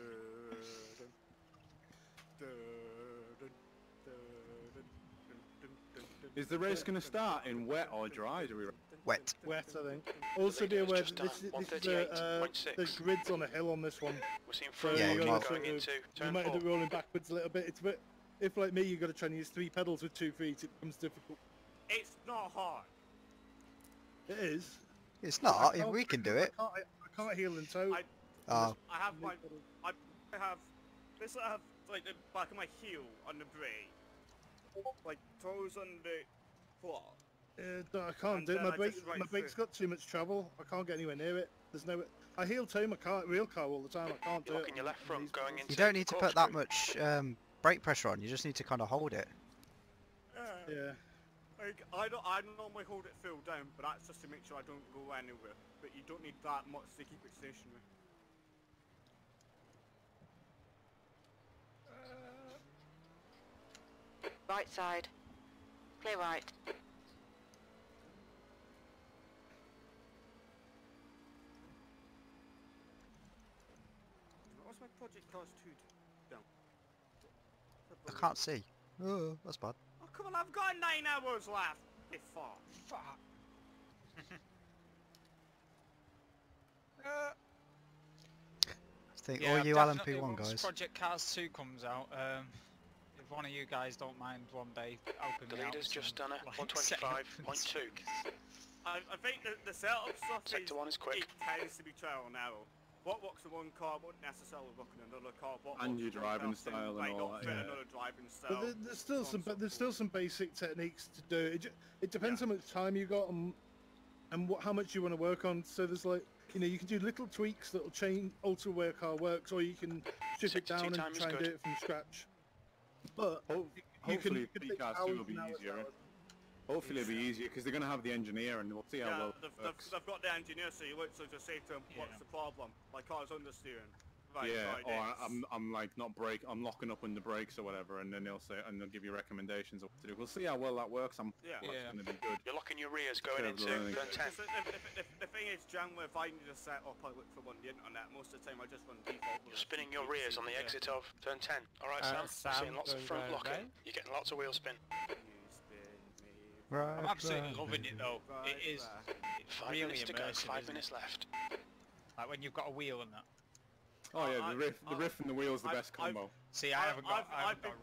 [SPEAKER 6] Is the race going to start in wet or dry? Do we?
[SPEAKER 1] Wet.
[SPEAKER 8] Wet, I think. Also be aware that this is the
[SPEAKER 4] 138.6.
[SPEAKER 8] grid's on a hill on this one.
[SPEAKER 4] We're seeing
[SPEAKER 8] So
[SPEAKER 4] front
[SPEAKER 1] Yeah,
[SPEAKER 8] you
[SPEAKER 1] you
[SPEAKER 8] gotta
[SPEAKER 1] might-
[SPEAKER 8] sort
[SPEAKER 4] going
[SPEAKER 8] of-
[SPEAKER 4] into
[SPEAKER 8] you
[SPEAKER 4] turn
[SPEAKER 8] might end
[SPEAKER 4] 4.
[SPEAKER 8] up rolling backwards a little bit. It's a bit. If like me, you got to try and use 3 pedals with 2 feet. It becomes difficult.
[SPEAKER 5] It's not hard.
[SPEAKER 8] It is.
[SPEAKER 1] It's not. If we can do it.
[SPEAKER 8] I can't heel and toe.
[SPEAKER 1] Oh,
[SPEAKER 5] I have my, I have, this I have like the back of my heel on the brake, like toes on the floor.
[SPEAKER 8] I can't
[SPEAKER 5] And
[SPEAKER 8] do it.
[SPEAKER 5] then
[SPEAKER 8] My
[SPEAKER 5] I
[SPEAKER 8] brake,
[SPEAKER 5] just ride
[SPEAKER 8] my brake's
[SPEAKER 5] through.
[SPEAKER 8] got too much travel. I can't get anywhere near it. There's no. I heel toe my car, real car all the time. I can't do
[SPEAKER 4] You're
[SPEAKER 8] it.
[SPEAKER 4] looking your
[SPEAKER 8] on-
[SPEAKER 4] left
[SPEAKER 8] on
[SPEAKER 4] front
[SPEAKER 8] these
[SPEAKER 4] going
[SPEAKER 8] pedals.
[SPEAKER 1] you
[SPEAKER 4] into
[SPEAKER 1] don't need to put that
[SPEAKER 4] corkscrew.
[SPEAKER 1] much brake pressure on. You just need to kind of hold it.
[SPEAKER 8] Yeah.
[SPEAKER 5] Like I normally hold it full down, but that's just to make sure I don't go anywhere. But you don't need that much to keep it stationary.
[SPEAKER 10] Right side. Clear right.
[SPEAKER 5] What's my project cars 2 down?
[SPEAKER 1] I can't see. Oh, that's bad.
[SPEAKER 5] Oh come on, I've got 9 hours left. It's far.
[SPEAKER 7] Fuck.
[SPEAKER 1] I think
[SPEAKER 7] Yeah,
[SPEAKER 1] all you
[SPEAKER 7] definitely
[SPEAKER 1] LMP1
[SPEAKER 7] once
[SPEAKER 1] guys.
[SPEAKER 7] Project Cars 2 comes out, if one of you guys don't mind one day helping
[SPEAKER 4] The
[SPEAKER 7] me out
[SPEAKER 4] leader's
[SPEAKER 7] with
[SPEAKER 4] just
[SPEAKER 7] some,
[SPEAKER 4] done a
[SPEAKER 7] like, setting up
[SPEAKER 4] 125.2.
[SPEAKER 5] I think the setup stuff
[SPEAKER 4] Sector 1 is quick.
[SPEAKER 5] it tends to be trial and error. What works in one car won't necessarily work in another car. What
[SPEAKER 6] And
[SPEAKER 5] works
[SPEAKER 6] your
[SPEAKER 5] in one
[SPEAKER 6] driving
[SPEAKER 5] car
[SPEAKER 6] style and
[SPEAKER 5] might
[SPEAKER 6] all
[SPEAKER 5] not
[SPEAKER 6] that,
[SPEAKER 5] fit
[SPEAKER 6] yeah.
[SPEAKER 5] another driving style.
[SPEAKER 8] But there's still
[SPEAKER 5] so on
[SPEAKER 8] some,
[SPEAKER 5] and so
[SPEAKER 8] there's still
[SPEAKER 5] forth.
[SPEAKER 8] some basic techniques to do. It depends how much time you got and how much you want to work on. So there's like, you can do little tweaks that'll alter where a car works, or you can strip it
[SPEAKER 4] Sector 2
[SPEAKER 8] down and
[SPEAKER 4] time is
[SPEAKER 8] try and
[SPEAKER 4] good.
[SPEAKER 8] do it from scratch. But
[SPEAKER 6] Hopefully,
[SPEAKER 8] you can
[SPEAKER 6] the cars 2 will be easier. Hopefully, it'll be easier because they're going to have the engineer, and we'll see how
[SPEAKER 5] Yeah,
[SPEAKER 6] well it
[SPEAKER 5] they've
[SPEAKER 6] works.
[SPEAKER 5] got the engineer, so you literally just say to him, what's
[SPEAKER 7] Yeah.
[SPEAKER 5] the problem? My car's understeering. Right,
[SPEAKER 6] Yeah,
[SPEAKER 5] right,
[SPEAKER 6] or
[SPEAKER 5] it's-
[SPEAKER 6] I'm like not I'm locking up on the brakes or whatever, and then they'll say, and they'll give you recommendations of what to do. We'll see how well that works.
[SPEAKER 5] Yeah.
[SPEAKER 6] That's
[SPEAKER 7] Yeah.
[SPEAKER 6] going to be good.
[SPEAKER 4] You're locking your rears going
[SPEAKER 6] Terrible
[SPEAKER 4] into
[SPEAKER 6] learning.
[SPEAKER 4] turn 10.
[SPEAKER 5] So the thing is, generally, if I need to set up, I look for one on the internet. Most of the time, I just run default.
[SPEAKER 4] You're spinning your rears on the exit of turn 10. Alright, Sam,
[SPEAKER 3] Sam,
[SPEAKER 4] you're seeing lots of
[SPEAKER 3] going
[SPEAKER 4] front
[SPEAKER 3] round,
[SPEAKER 4] locking.
[SPEAKER 3] right?
[SPEAKER 4] You're getting lots of wheel spin.
[SPEAKER 5] You spin me
[SPEAKER 1] Right.
[SPEAKER 7] I'm absolutely loving it though.
[SPEAKER 5] right
[SPEAKER 7] It is
[SPEAKER 5] there.
[SPEAKER 7] it's
[SPEAKER 4] 5
[SPEAKER 7] really
[SPEAKER 4] minutes to go,
[SPEAKER 7] immersive.
[SPEAKER 4] 5
[SPEAKER 7] isn't
[SPEAKER 4] minutes
[SPEAKER 7] it?
[SPEAKER 4] left.
[SPEAKER 7] Like when you've got a wheel and that.
[SPEAKER 6] Oh yeah, the riff and the wheel's the best combo.
[SPEAKER 7] See, I haven't got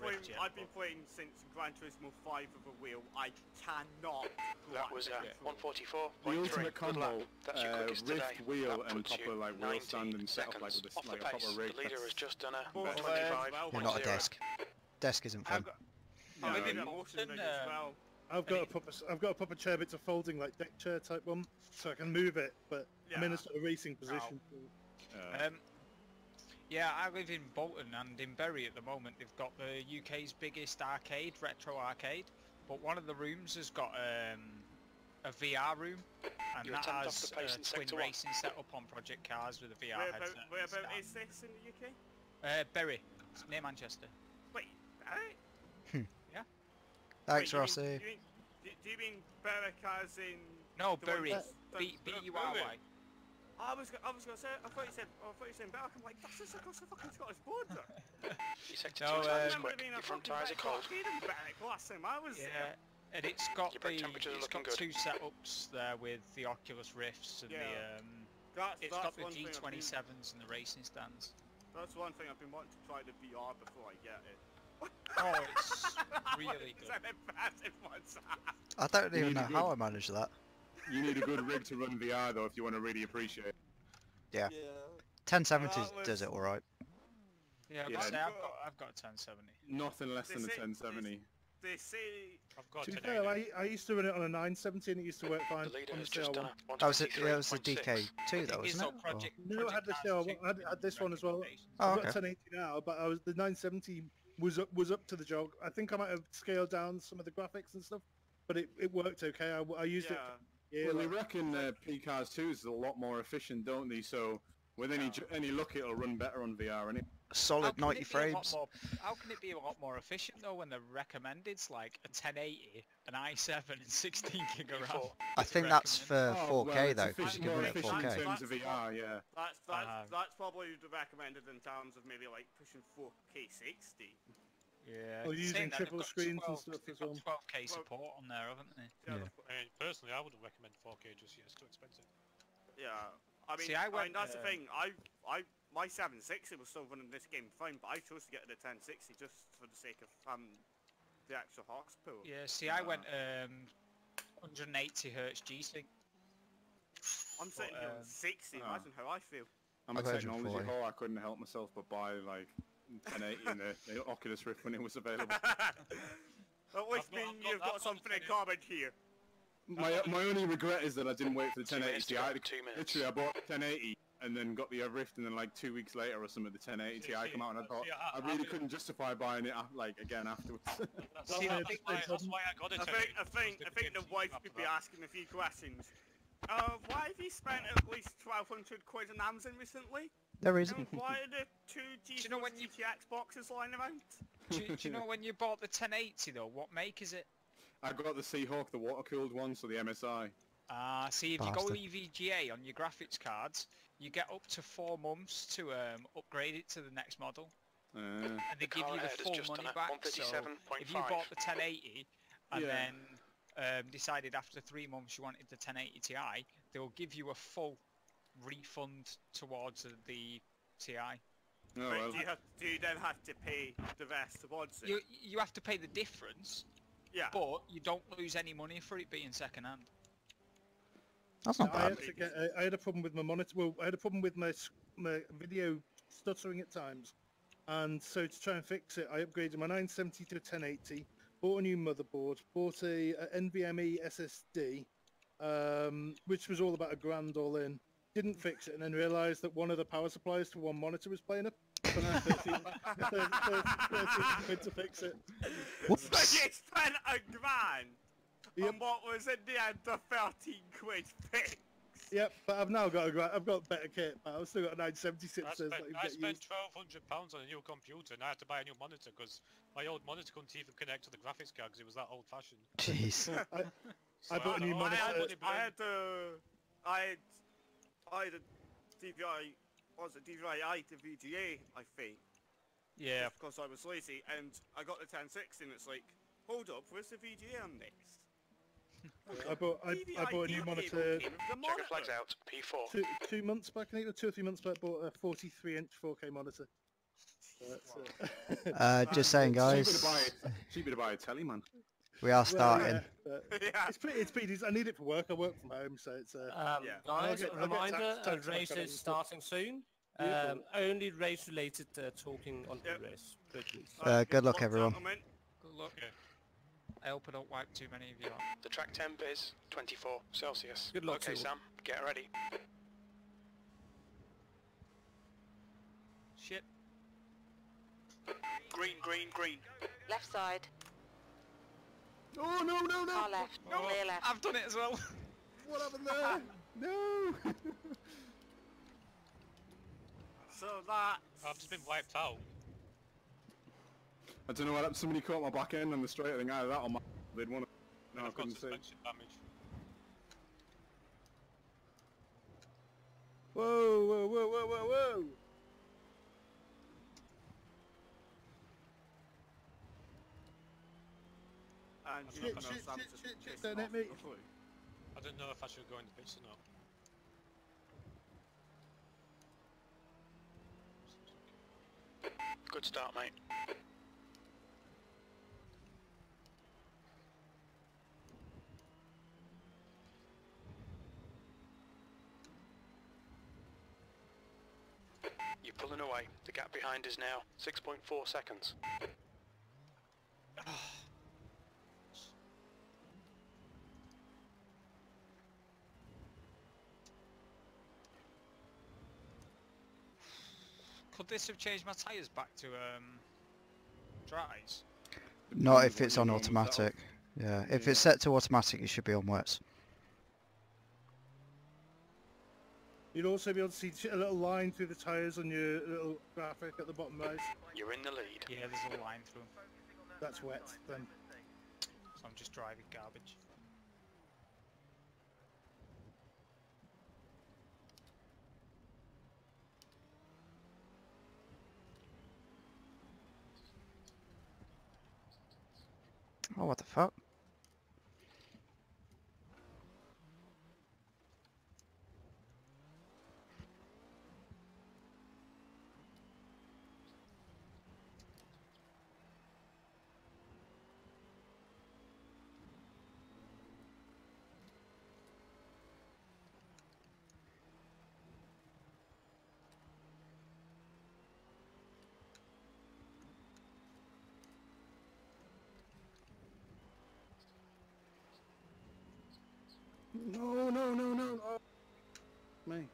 [SPEAKER 7] rift yet.
[SPEAKER 5] I've been playing since Gran Turismo 5 with a wheel. I cannot.
[SPEAKER 4] That was 144.3.
[SPEAKER 6] The ultimate combo,
[SPEAKER 4] That's your quickest today.
[SPEAKER 6] rift wheel
[SPEAKER 4] That
[SPEAKER 6] and
[SPEAKER 4] puts you
[SPEAKER 6] proper like wheel stand
[SPEAKER 4] 19
[SPEAKER 6] and set up like
[SPEAKER 4] seconds
[SPEAKER 6] with
[SPEAKER 4] off
[SPEAKER 6] a
[SPEAKER 4] the
[SPEAKER 6] proper
[SPEAKER 4] pace.
[SPEAKER 6] rig.
[SPEAKER 4] The leader has just done a
[SPEAKER 5] Both
[SPEAKER 4] 25.0.
[SPEAKER 1] You're not a desk. Desk isn't fun.
[SPEAKER 7] I live in
[SPEAKER 5] Yeah,
[SPEAKER 7] Bolton.
[SPEAKER 5] motion as well.
[SPEAKER 8] I've got a proper chair, but it's a folding like deck chair type one, so I can move it. But I'm in a sort of racing position.
[SPEAKER 7] Yeah, I live in Bolton, and in Bury at the moment they've got the UK's biggest arcade, retro arcade. But one of the rooms has got a VR room, and
[SPEAKER 4] You're
[SPEAKER 7] that
[SPEAKER 4] a tenth off
[SPEAKER 7] has
[SPEAKER 4] the pace in
[SPEAKER 7] twin
[SPEAKER 4] sector one.
[SPEAKER 7] racing set up on Project Cars with a VR headset.
[SPEAKER 5] Where about
[SPEAKER 7] and
[SPEAKER 5] is this in the UK?
[SPEAKER 7] stand. Bury, it's near Manchester.
[SPEAKER 5] Wait, alright.
[SPEAKER 1] Thanks,
[SPEAKER 5] Wait,
[SPEAKER 1] Rossi.
[SPEAKER 5] Do you mean Berwick as in...
[SPEAKER 7] No,
[SPEAKER 5] the one
[SPEAKER 7] Bury,
[SPEAKER 5] that's-
[SPEAKER 7] B-U-R-Y.
[SPEAKER 5] I was gonna say, I thought you said Berwick. I'm like, that's just across the fucking Scottish border.
[SPEAKER 4] Your sector
[SPEAKER 7] No,
[SPEAKER 4] 2
[SPEAKER 5] I
[SPEAKER 4] time is
[SPEAKER 5] remember
[SPEAKER 4] quick.
[SPEAKER 5] being a
[SPEAKER 4] Your front
[SPEAKER 5] fucking
[SPEAKER 4] tyres are cold.
[SPEAKER 5] Berwick in Berwick last time I was
[SPEAKER 7] Yeah, and it's got
[SPEAKER 4] Your brake temperatures are looking good.
[SPEAKER 7] two setups there with the Oculus Rifts and it's got the
[SPEAKER 5] one thing I've been-
[SPEAKER 7] D27s and the racing stands.
[SPEAKER 5] That's one thing I've been wanting to try the VR before I get it.
[SPEAKER 7] Oh, it's really
[SPEAKER 5] It's
[SPEAKER 7] good.
[SPEAKER 5] an impressive one, sir.
[SPEAKER 1] I don't even
[SPEAKER 6] need
[SPEAKER 1] know
[SPEAKER 6] a
[SPEAKER 1] how
[SPEAKER 6] good-
[SPEAKER 1] I managed that.
[SPEAKER 6] You need a good rig to run VR though if you want to really appreciate it.
[SPEAKER 1] Yeah. 1070
[SPEAKER 5] That was-
[SPEAKER 1] does it alright.
[SPEAKER 7] Yeah,
[SPEAKER 6] Yeah.
[SPEAKER 7] I've got a 1070.
[SPEAKER 6] Nothing less than a
[SPEAKER 5] They say-
[SPEAKER 6] 1070.
[SPEAKER 5] They say...
[SPEAKER 2] I've got
[SPEAKER 8] To be
[SPEAKER 2] an
[SPEAKER 8] fair,
[SPEAKER 2] 80.
[SPEAKER 8] I used to run it on a 970 and it used to work fine
[SPEAKER 4] The leader
[SPEAKER 8] on the
[SPEAKER 4] has just done
[SPEAKER 8] CR1.
[SPEAKER 4] a
[SPEAKER 1] That was it. Yeah, it was the
[SPEAKER 4] 123.6.
[SPEAKER 1] DK2 though,
[SPEAKER 7] It's
[SPEAKER 1] wasn't
[SPEAKER 7] not
[SPEAKER 1] it? Or-
[SPEAKER 7] Project.
[SPEAKER 8] No, I had the
[SPEAKER 7] Cars
[SPEAKER 8] CR1. I had this one as well.
[SPEAKER 7] recommendations.
[SPEAKER 1] Oh,
[SPEAKER 8] I've
[SPEAKER 1] okay.
[SPEAKER 8] got a 1080 now, but the 970 was up to the job. I think I might have scaled down some of the graphics and stuff, but it worked okay. I used it.
[SPEAKER 5] Yeah.
[SPEAKER 8] Yeah,
[SPEAKER 6] Well, they
[SPEAKER 8] like,
[SPEAKER 6] reckon P-Cars 2 is a lot more efficient, don't they? So with any luck, it'll run better on VR, innit?
[SPEAKER 1] Solid
[SPEAKER 7] How can
[SPEAKER 1] 90
[SPEAKER 7] it be a lot
[SPEAKER 1] frames.
[SPEAKER 7] more- How can it be a lot more efficient though when the recommended's like a 1080, an i7 and 16 gig of RAM?
[SPEAKER 1] I think that's for
[SPEAKER 6] Oh,
[SPEAKER 1] 4K
[SPEAKER 6] well, it's
[SPEAKER 1] though, because you can
[SPEAKER 6] more
[SPEAKER 1] run it at
[SPEAKER 6] efficient
[SPEAKER 1] 4K.
[SPEAKER 6] in terms of VR, yeah.
[SPEAKER 5] That's probably the recommended in terms of maybe like pushing 4K 60.
[SPEAKER 7] Yeah.
[SPEAKER 8] Or using
[SPEAKER 7] saying that, they've
[SPEAKER 8] triple
[SPEAKER 7] got
[SPEAKER 8] screens and
[SPEAKER 7] 12
[SPEAKER 8] stuff
[SPEAKER 7] they've
[SPEAKER 8] as
[SPEAKER 7] got
[SPEAKER 8] well.
[SPEAKER 7] 12K support on there, haven't they?
[SPEAKER 1] Yeah.
[SPEAKER 2] I mean, personally, I wouldn't recommend 4K just yet. It's too expensive.
[SPEAKER 5] Yeah, I mean,
[SPEAKER 7] See, I went,
[SPEAKER 5] that's the thing. My 760 was still running this game fine, but I chose to get it to 1060 just for the sake of the extra horsepower.
[SPEAKER 7] Yeah. See, I went 180 hertz G-Sync.
[SPEAKER 5] I'm sitting here on 60. Imagine how I feel.
[SPEAKER 6] I'm a
[SPEAKER 1] I've heard you
[SPEAKER 6] technology
[SPEAKER 1] before,
[SPEAKER 6] whore. I couldn't help myself but buy like 1080 in the Oculus Rift when it was available.
[SPEAKER 5] At least you've got something in common here.
[SPEAKER 6] My only regret is that I didn't wait for the
[SPEAKER 4] 2 minutes
[SPEAKER 6] 1080
[SPEAKER 4] to
[SPEAKER 6] Ti.
[SPEAKER 4] go, 2 minutes.
[SPEAKER 6] Literally, I bought the 1080 and then got the Rift, and then like 2 weeks later or something, the 1080 Ti come out, and I thought I really couldn't justify buying it like again afterwards.
[SPEAKER 2] That's
[SPEAKER 8] See,
[SPEAKER 2] why
[SPEAKER 8] that's
[SPEAKER 2] I got it.
[SPEAKER 5] I think the wife could be asking a few questions. Why have you spent at least 1,200 quid on Amazon recently?
[SPEAKER 1] There
[SPEAKER 5] And
[SPEAKER 1] isn't.
[SPEAKER 5] why are there two
[SPEAKER 7] you know when you-
[SPEAKER 5] GTX boxes lying around?
[SPEAKER 7] do you know when you bought the 1080 though? What make is it?
[SPEAKER 6] I got the Seahawk, the water-cooled one, so the MSI.
[SPEAKER 7] See, if you go
[SPEAKER 1] Bastard.
[SPEAKER 7] EVGA on your graphics cards, you get up to 4 months to upgrade it to the next model, and they give
[SPEAKER 4] car
[SPEAKER 7] you the
[SPEAKER 4] ahead has
[SPEAKER 7] full
[SPEAKER 4] just
[SPEAKER 7] money
[SPEAKER 4] done a
[SPEAKER 7] back. So if you
[SPEAKER 4] 137.5.
[SPEAKER 7] bought the 1080 and
[SPEAKER 6] Yeah.
[SPEAKER 7] then decided after 3 months you wanted the 1080 Ti, they'll give you a full refund towards the Ti.
[SPEAKER 6] Oh
[SPEAKER 5] But
[SPEAKER 6] well.
[SPEAKER 5] do you then have to pay the rest towards it?
[SPEAKER 7] You have to pay the difference,
[SPEAKER 5] Yeah.
[SPEAKER 7] but you don't lose any money for it being second hand.
[SPEAKER 1] That's not
[SPEAKER 8] I
[SPEAKER 1] bad.
[SPEAKER 8] had, to get, I had a problem with my monitor. Well, I had a problem with my video stuttering at times, and so to try and fix it, I upgraded my 970 to a 1080. Bought a new motherboard. Bought a NVMe SSD, which was all about $1,000 all in. Didn't fix it, and then realised that one of the power supplies to one monitor was playing up. So now 13 quid to fix it.
[SPEAKER 5] So you spent $1,000
[SPEAKER 8] Yep.
[SPEAKER 5] on what was in the end a 13 quid fix.
[SPEAKER 8] Yep, but I've now got I've got better kit, but I've still got a 976.
[SPEAKER 2] I
[SPEAKER 8] so
[SPEAKER 2] spent,
[SPEAKER 8] it's like
[SPEAKER 2] I
[SPEAKER 8] get
[SPEAKER 2] spent
[SPEAKER 8] used.
[SPEAKER 2] £1,200 on a new computer and I had to buy a new monitor because my old monitor couldn't even connect to the graphics card because it was that old fashioned.
[SPEAKER 1] Jeez.
[SPEAKER 8] I bought a new monitor.
[SPEAKER 5] I had a DVI, what was it, DVI to VGA, I think.
[SPEAKER 7] Yeah.
[SPEAKER 5] Just because I was lazy, and I got the 1060 and it's like, hold up, where's the VGA on this?
[SPEAKER 8] I bought a new monitor
[SPEAKER 4] Checker flags out. P4.
[SPEAKER 8] 2 months back. I think 2 or 3 months back. Bought a 43-inch 4K monitor.
[SPEAKER 1] Just saying, guys.
[SPEAKER 6] Cheaper to buy a telly, man.
[SPEAKER 1] We are starting.
[SPEAKER 5] Yeah.
[SPEAKER 8] It's pretty decent. I need it for work. I work from home, so it's
[SPEAKER 3] Guys,
[SPEAKER 8] I'll
[SPEAKER 3] a reminder,
[SPEAKER 8] tax
[SPEAKER 3] race
[SPEAKER 8] back on
[SPEAKER 3] is
[SPEAKER 8] it.
[SPEAKER 3] starting soon. Only race-related talking on the race, please.
[SPEAKER 1] Good luck, everyone.
[SPEAKER 7] Good luck. Okay. I hope I don't wipe too many of you out.
[SPEAKER 4] The track temp is 24 Celsius.
[SPEAKER 3] Good luck,
[SPEAKER 4] okay,
[SPEAKER 3] to
[SPEAKER 4] Sam, get ready.
[SPEAKER 7] Shit.
[SPEAKER 4] Green, green, green.
[SPEAKER 10] Left side.
[SPEAKER 6] Oh no no no!
[SPEAKER 10] Far left.
[SPEAKER 7] Oh,
[SPEAKER 10] Clear left.
[SPEAKER 7] I've done it as well.
[SPEAKER 6] What happened there? No!
[SPEAKER 5] So that.
[SPEAKER 2] I've just been wiped out.
[SPEAKER 6] I don't know what happened. Somebody caught my back end on the straight. I think either that or my. They'd want to. No, I
[SPEAKER 2] I've got
[SPEAKER 6] couldn't see.
[SPEAKER 2] suspension damage.
[SPEAKER 8] Whoa, whoa, whoa, whoa, whoa, whoa!
[SPEAKER 5] And you
[SPEAKER 8] Shit,
[SPEAKER 5] know,
[SPEAKER 8] shit,
[SPEAKER 5] Sam's
[SPEAKER 8] shit,
[SPEAKER 5] just
[SPEAKER 8] shit, shit,
[SPEAKER 5] pissed
[SPEAKER 8] don't
[SPEAKER 5] off
[SPEAKER 8] hit me.
[SPEAKER 5] before.
[SPEAKER 2] I don't know if I should go in the pits or not.
[SPEAKER 4] Good start, mate. You're pulling away. The gap behind is now 6.4 seconds.
[SPEAKER 7] Could this have changed my tyres back to dries?
[SPEAKER 1] Not if it's on automatic. Yeah, if it's set to automatic, you should be on wets.
[SPEAKER 8] You'd also be able to see a little line through the tyres on your little graphic at the bottom right.
[SPEAKER 4] You're in the lead.
[SPEAKER 7] Yeah, there's a line through.
[SPEAKER 8] That's wet then.
[SPEAKER 7] So I'm just driving garbage.
[SPEAKER 1] Oh, what the fuck?
[SPEAKER 6] No no no no! Oh. Me.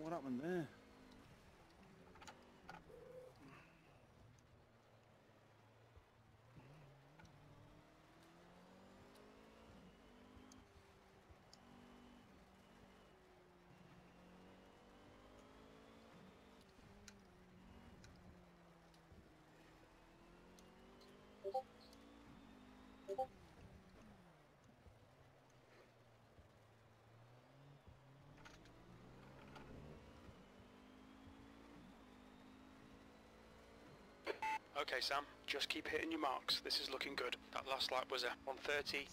[SPEAKER 6] What happened there?
[SPEAKER 4] Okay, Sam, just keep hitting your marks. This is looking good. That last lap was a 130.7.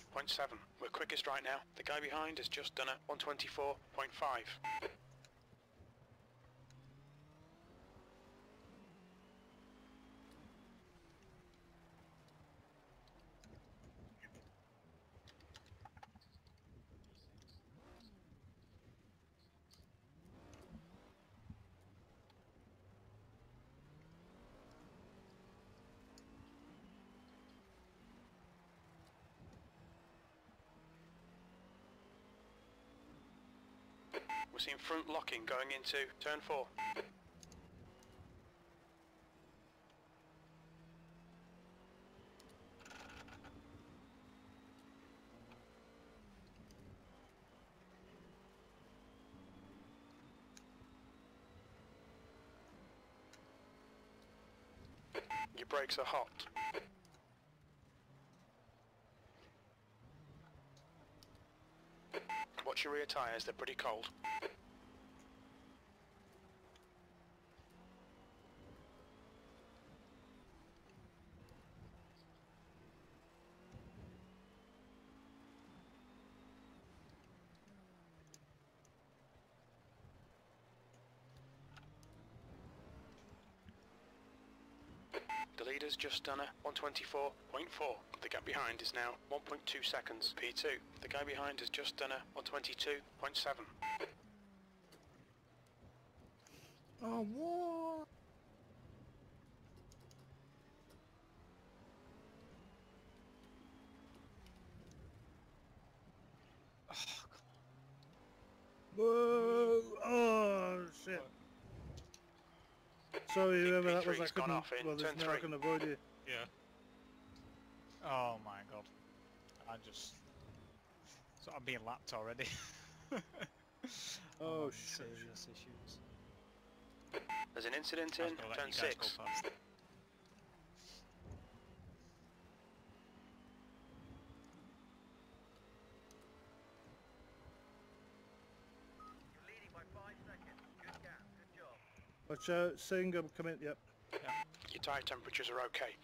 [SPEAKER 4] We're quickest right now. The guy behind has just done a 124.5. We're seeing front locking going into turn 4. Your brakes are hot. Watch your rear tyres, they're pretty cold. The leader's just done a 124.4. The gap behind is now 1.2 seconds. P2. The guy behind has just done a 122.7.
[SPEAKER 8] Oh, what? Whoa! Oh, shit. Sorry, whoever that was, I
[SPEAKER 4] P3's gone
[SPEAKER 8] couldn't...
[SPEAKER 4] off in
[SPEAKER 8] Well, there's
[SPEAKER 4] turn
[SPEAKER 8] no I
[SPEAKER 4] 3.
[SPEAKER 8] can avoid you.
[SPEAKER 2] Yeah.
[SPEAKER 7] Oh my god. I just... So I'm being lapped already.
[SPEAKER 8] Oh,
[SPEAKER 7] I'm
[SPEAKER 8] shit.
[SPEAKER 7] serious issues.
[SPEAKER 4] There's an incident
[SPEAKER 7] I was
[SPEAKER 4] in
[SPEAKER 7] gonna let
[SPEAKER 4] turn
[SPEAKER 7] you guys
[SPEAKER 4] 6.
[SPEAKER 7] go first.
[SPEAKER 8] Watch out, Singh, I'm coming, yep.
[SPEAKER 4] Your tyre temperatures are okay.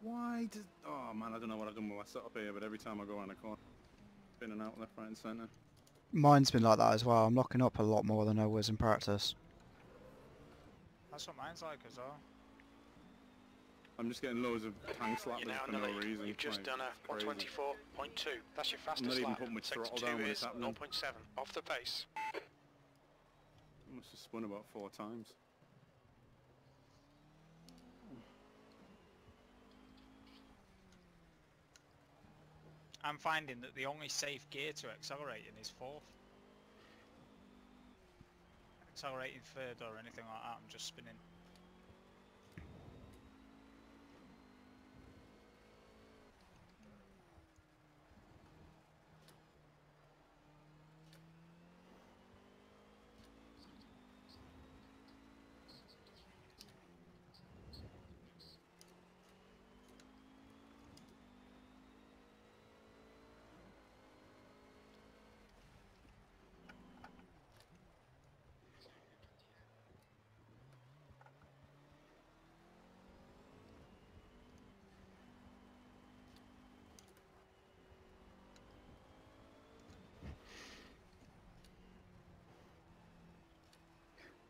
[SPEAKER 6] Why does... Oh man, I don't know what I've done with my setup here, but every time I go around a corner, in and out, left, right and centre.
[SPEAKER 1] Mine's been like that as well. I'm locking up a lot more than I was in practice.
[SPEAKER 7] That's what mine's like as well.
[SPEAKER 6] I'm just getting loads of tank slappers
[SPEAKER 4] You're now
[SPEAKER 6] for
[SPEAKER 4] in the
[SPEAKER 6] no
[SPEAKER 4] lead.
[SPEAKER 6] reason.
[SPEAKER 4] You've just
[SPEAKER 6] like,
[SPEAKER 4] done a
[SPEAKER 6] crazy.
[SPEAKER 4] 124.2. That's your fastest
[SPEAKER 6] not even
[SPEAKER 4] lap.
[SPEAKER 6] putting my
[SPEAKER 4] Sector
[SPEAKER 6] throttle
[SPEAKER 4] 2
[SPEAKER 6] down when
[SPEAKER 4] is
[SPEAKER 6] it's happening.
[SPEAKER 4] 0.7. Off the pace.
[SPEAKER 6] I must have spun about 4 times.
[SPEAKER 7] I'm finding that the only safe gear to accelerating is 4th. Accelerating 3rd or anything like that, I'm just spinning.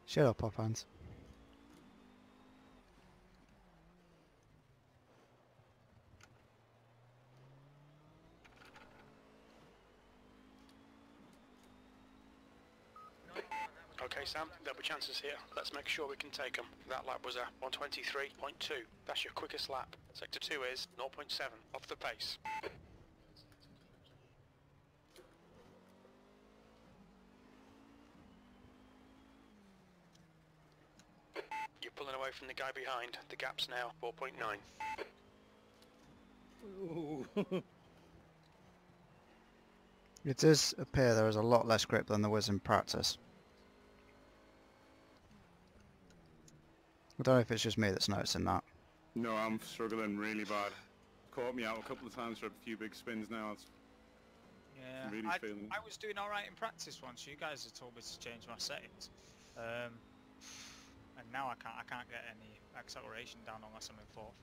[SPEAKER 1] Shut up, pop hands.
[SPEAKER 4] Okay, Sam, there'll be chances here. Let's make sure we can take them. That lap was a 123.2. That's your quickest lap. Sector 2 is 0.7. Off the pace. You're pulling away from the guy behind. The gap's now 4.9.
[SPEAKER 8] Ooh.
[SPEAKER 1] It does appear there is a lot less grip than there was in practice. I don't know if it's just me that's noticing that.
[SPEAKER 6] No, I'm struggling really bad. Caught me out a couple of times for a few big spins now. It's
[SPEAKER 7] Yeah,
[SPEAKER 6] really feeling it.
[SPEAKER 7] I was doing alright in practice once. You guys have told me to change my settings. And now I can't get any acceleration down unless I'm in 4th.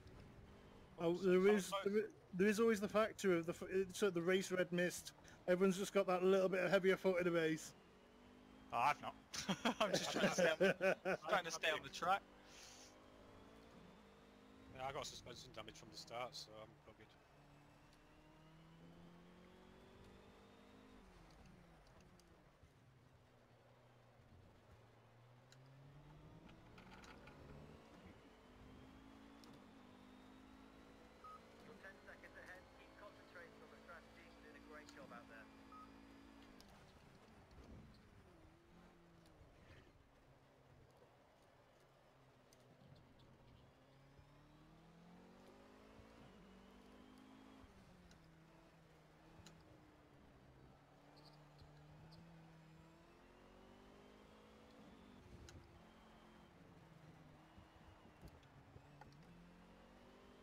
[SPEAKER 8] Oh, there is always the factor of the race red mist. Everyone's just got that little bit of heavier foot in the race.
[SPEAKER 7] Oh, I've not. I'm just trying to stay on the track.
[SPEAKER 2] Yeah, I got suspension damage from the start, so I'm buggered.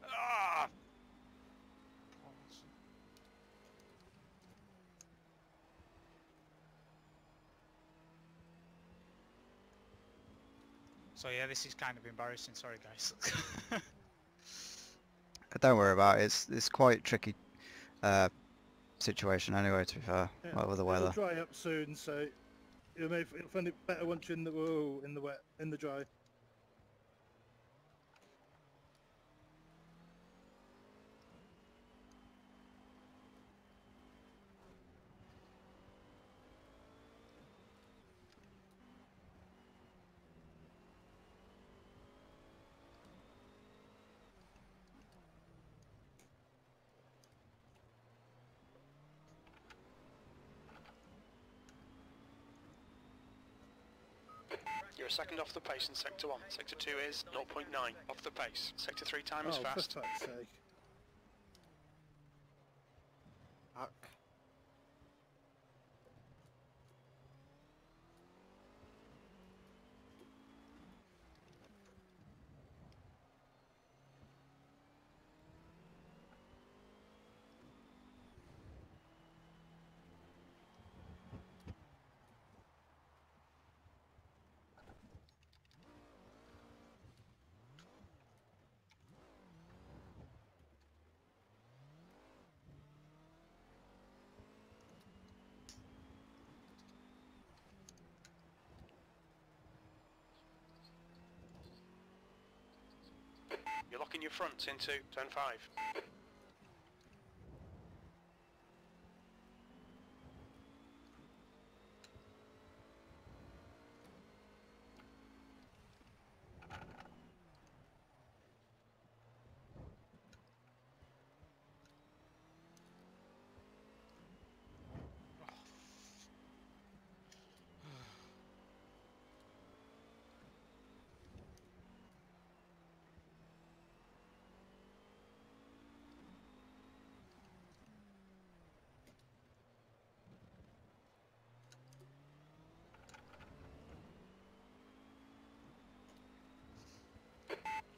[SPEAKER 7] Ah! So yeah, this is kind of embarrassing. Sorry, guys.
[SPEAKER 1] Don't worry about it. It's quite tricky situation anyway, to be fair,
[SPEAKER 8] Yeah,
[SPEAKER 1] well, with the
[SPEAKER 8] it'll
[SPEAKER 1] weather.
[SPEAKER 8] dry up soon, so you'll find it better once you're in the wet, in the dry.
[SPEAKER 4] You're a second off the pace in Sector 1. Sector 2 is 0.9 off the pace. Sector 3 time is
[SPEAKER 8] Oh,
[SPEAKER 4] fast.
[SPEAKER 8] for fuck's sake.
[SPEAKER 9] Fuck.
[SPEAKER 4] You're locking your fronts into turn 5.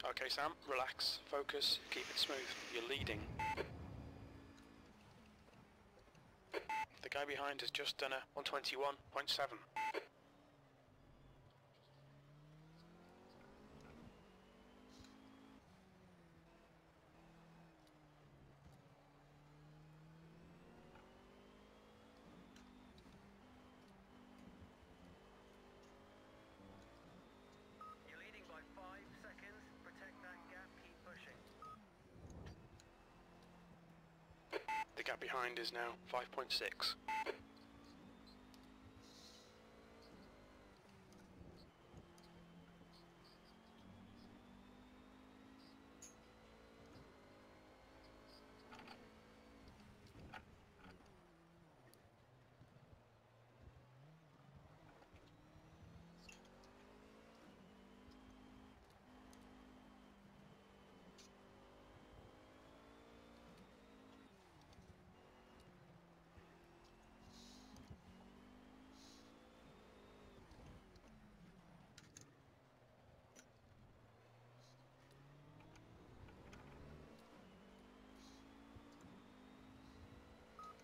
[SPEAKER 4] Okay Sam, relax, focus, keep it smooth. You're leading. The guy behind has just done a 121.7.
[SPEAKER 11] You're leading by 5 seconds. Protect that gap, keep pushing.
[SPEAKER 4] The gap behind is now 5.6.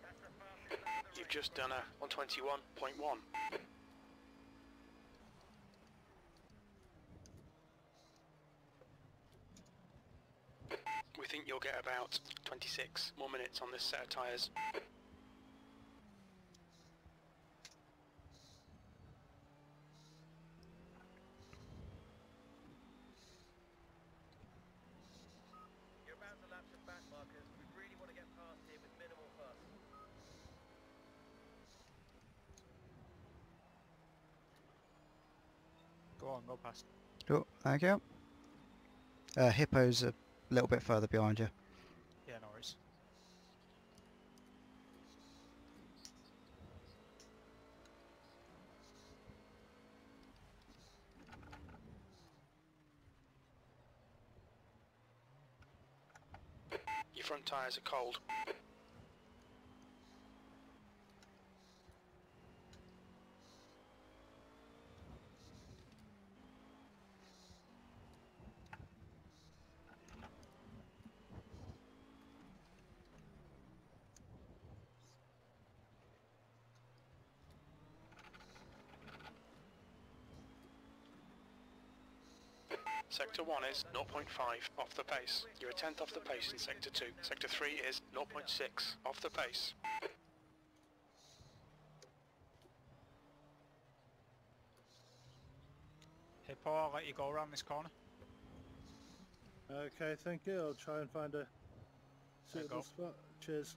[SPEAKER 11] That's the fastest lap of the
[SPEAKER 4] You've
[SPEAKER 11] race.
[SPEAKER 4] just done a 121.1. We think you'll get about 26 more minutes on this set of tyres.
[SPEAKER 11] You're about to lap some back markers. We really want to get past here with minimal fuss.
[SPEAKER 7] Go on, go past.
[SPEAKER 1] Cool, thank you. Hippo's a little bit further behind you.
[SPEAKER 7] Yeah, no worries.
[SPEAKER 4] Your front tyres are cold. Sector 1 is 0.5 off the pace. You're a tenth off the pace in Sector 2. Sector 3 is 0.6 off the pace.
[SPEAKER 7] Hippo, I'll let you go around this corner.
[SPEAKER 8] Okay, thank you. I'll try and find a
[SPEAKER 7] There you
[SPEAKER 8] suitable
[SPEAKER 7] go.
[SPEAKER 8] spot. Cheers.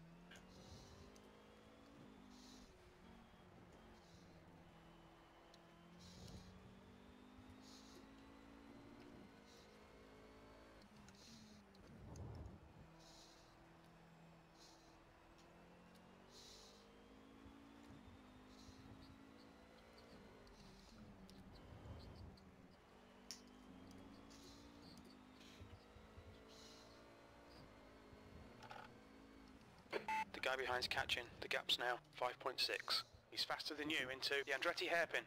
[SPEAKER 4] The guy behind's catching. The gap's now 5.6. He's faster than you into the Andretti hairpin.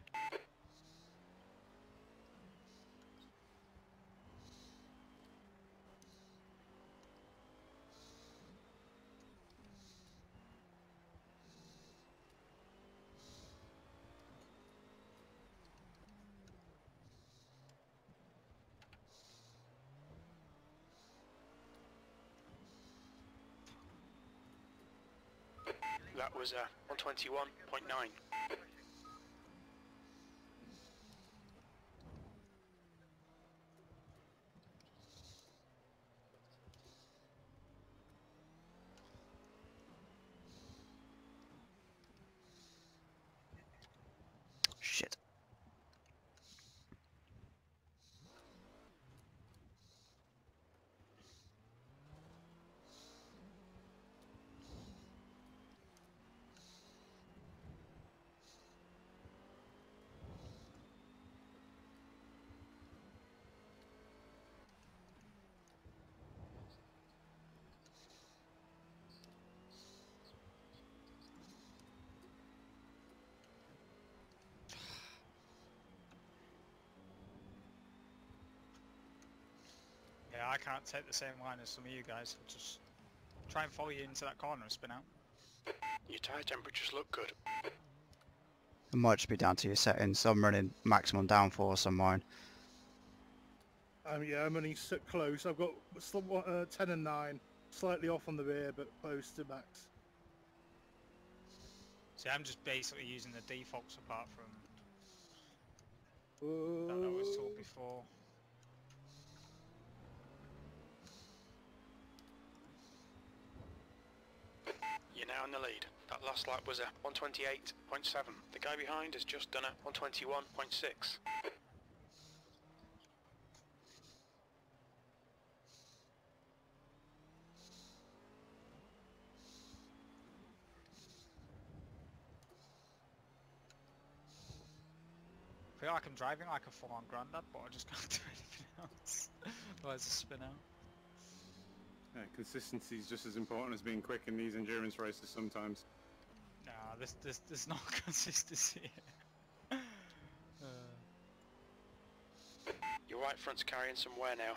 [SPEAKER 4] That was 121.9.
[SPEAKER 1] Shit.
[SPEAKER 7] Yeah, I can't take the same line as some of you guys. I'll just try and follow you into that corner and spin out.
[SPEAKER 4] Your tyre temperatures look good.
[SPEAKER 1] It might just be down to your settings. I'm running maximum downforce on mine.
[SPEAKER 8] Yeah, I'm running close. I've got 10 and 9, slightly off on the rear, but close to max.
[SPEAKER 7] See, I'm just basically using the defaults apart from
[SPEAKER 8] Whoa.
[SPEAKER 7] that was told before.
[SPEAKER 4] You're now in the lead. That last lap was a 128.7. The guy behind has just done a 121.6.
[SPEAKER 7] I feel like I'm driving like a full-on granddad, but I just can't do anything else. Otherwise, I spin out.
[SPEAKER 6] Yeah, consistency is just as important as being quick in these endurance races sometimes.
[SPEAKER 7] Nah, there's no consistency here.
[SPEAKER 4] Your right front's carrying some wear now.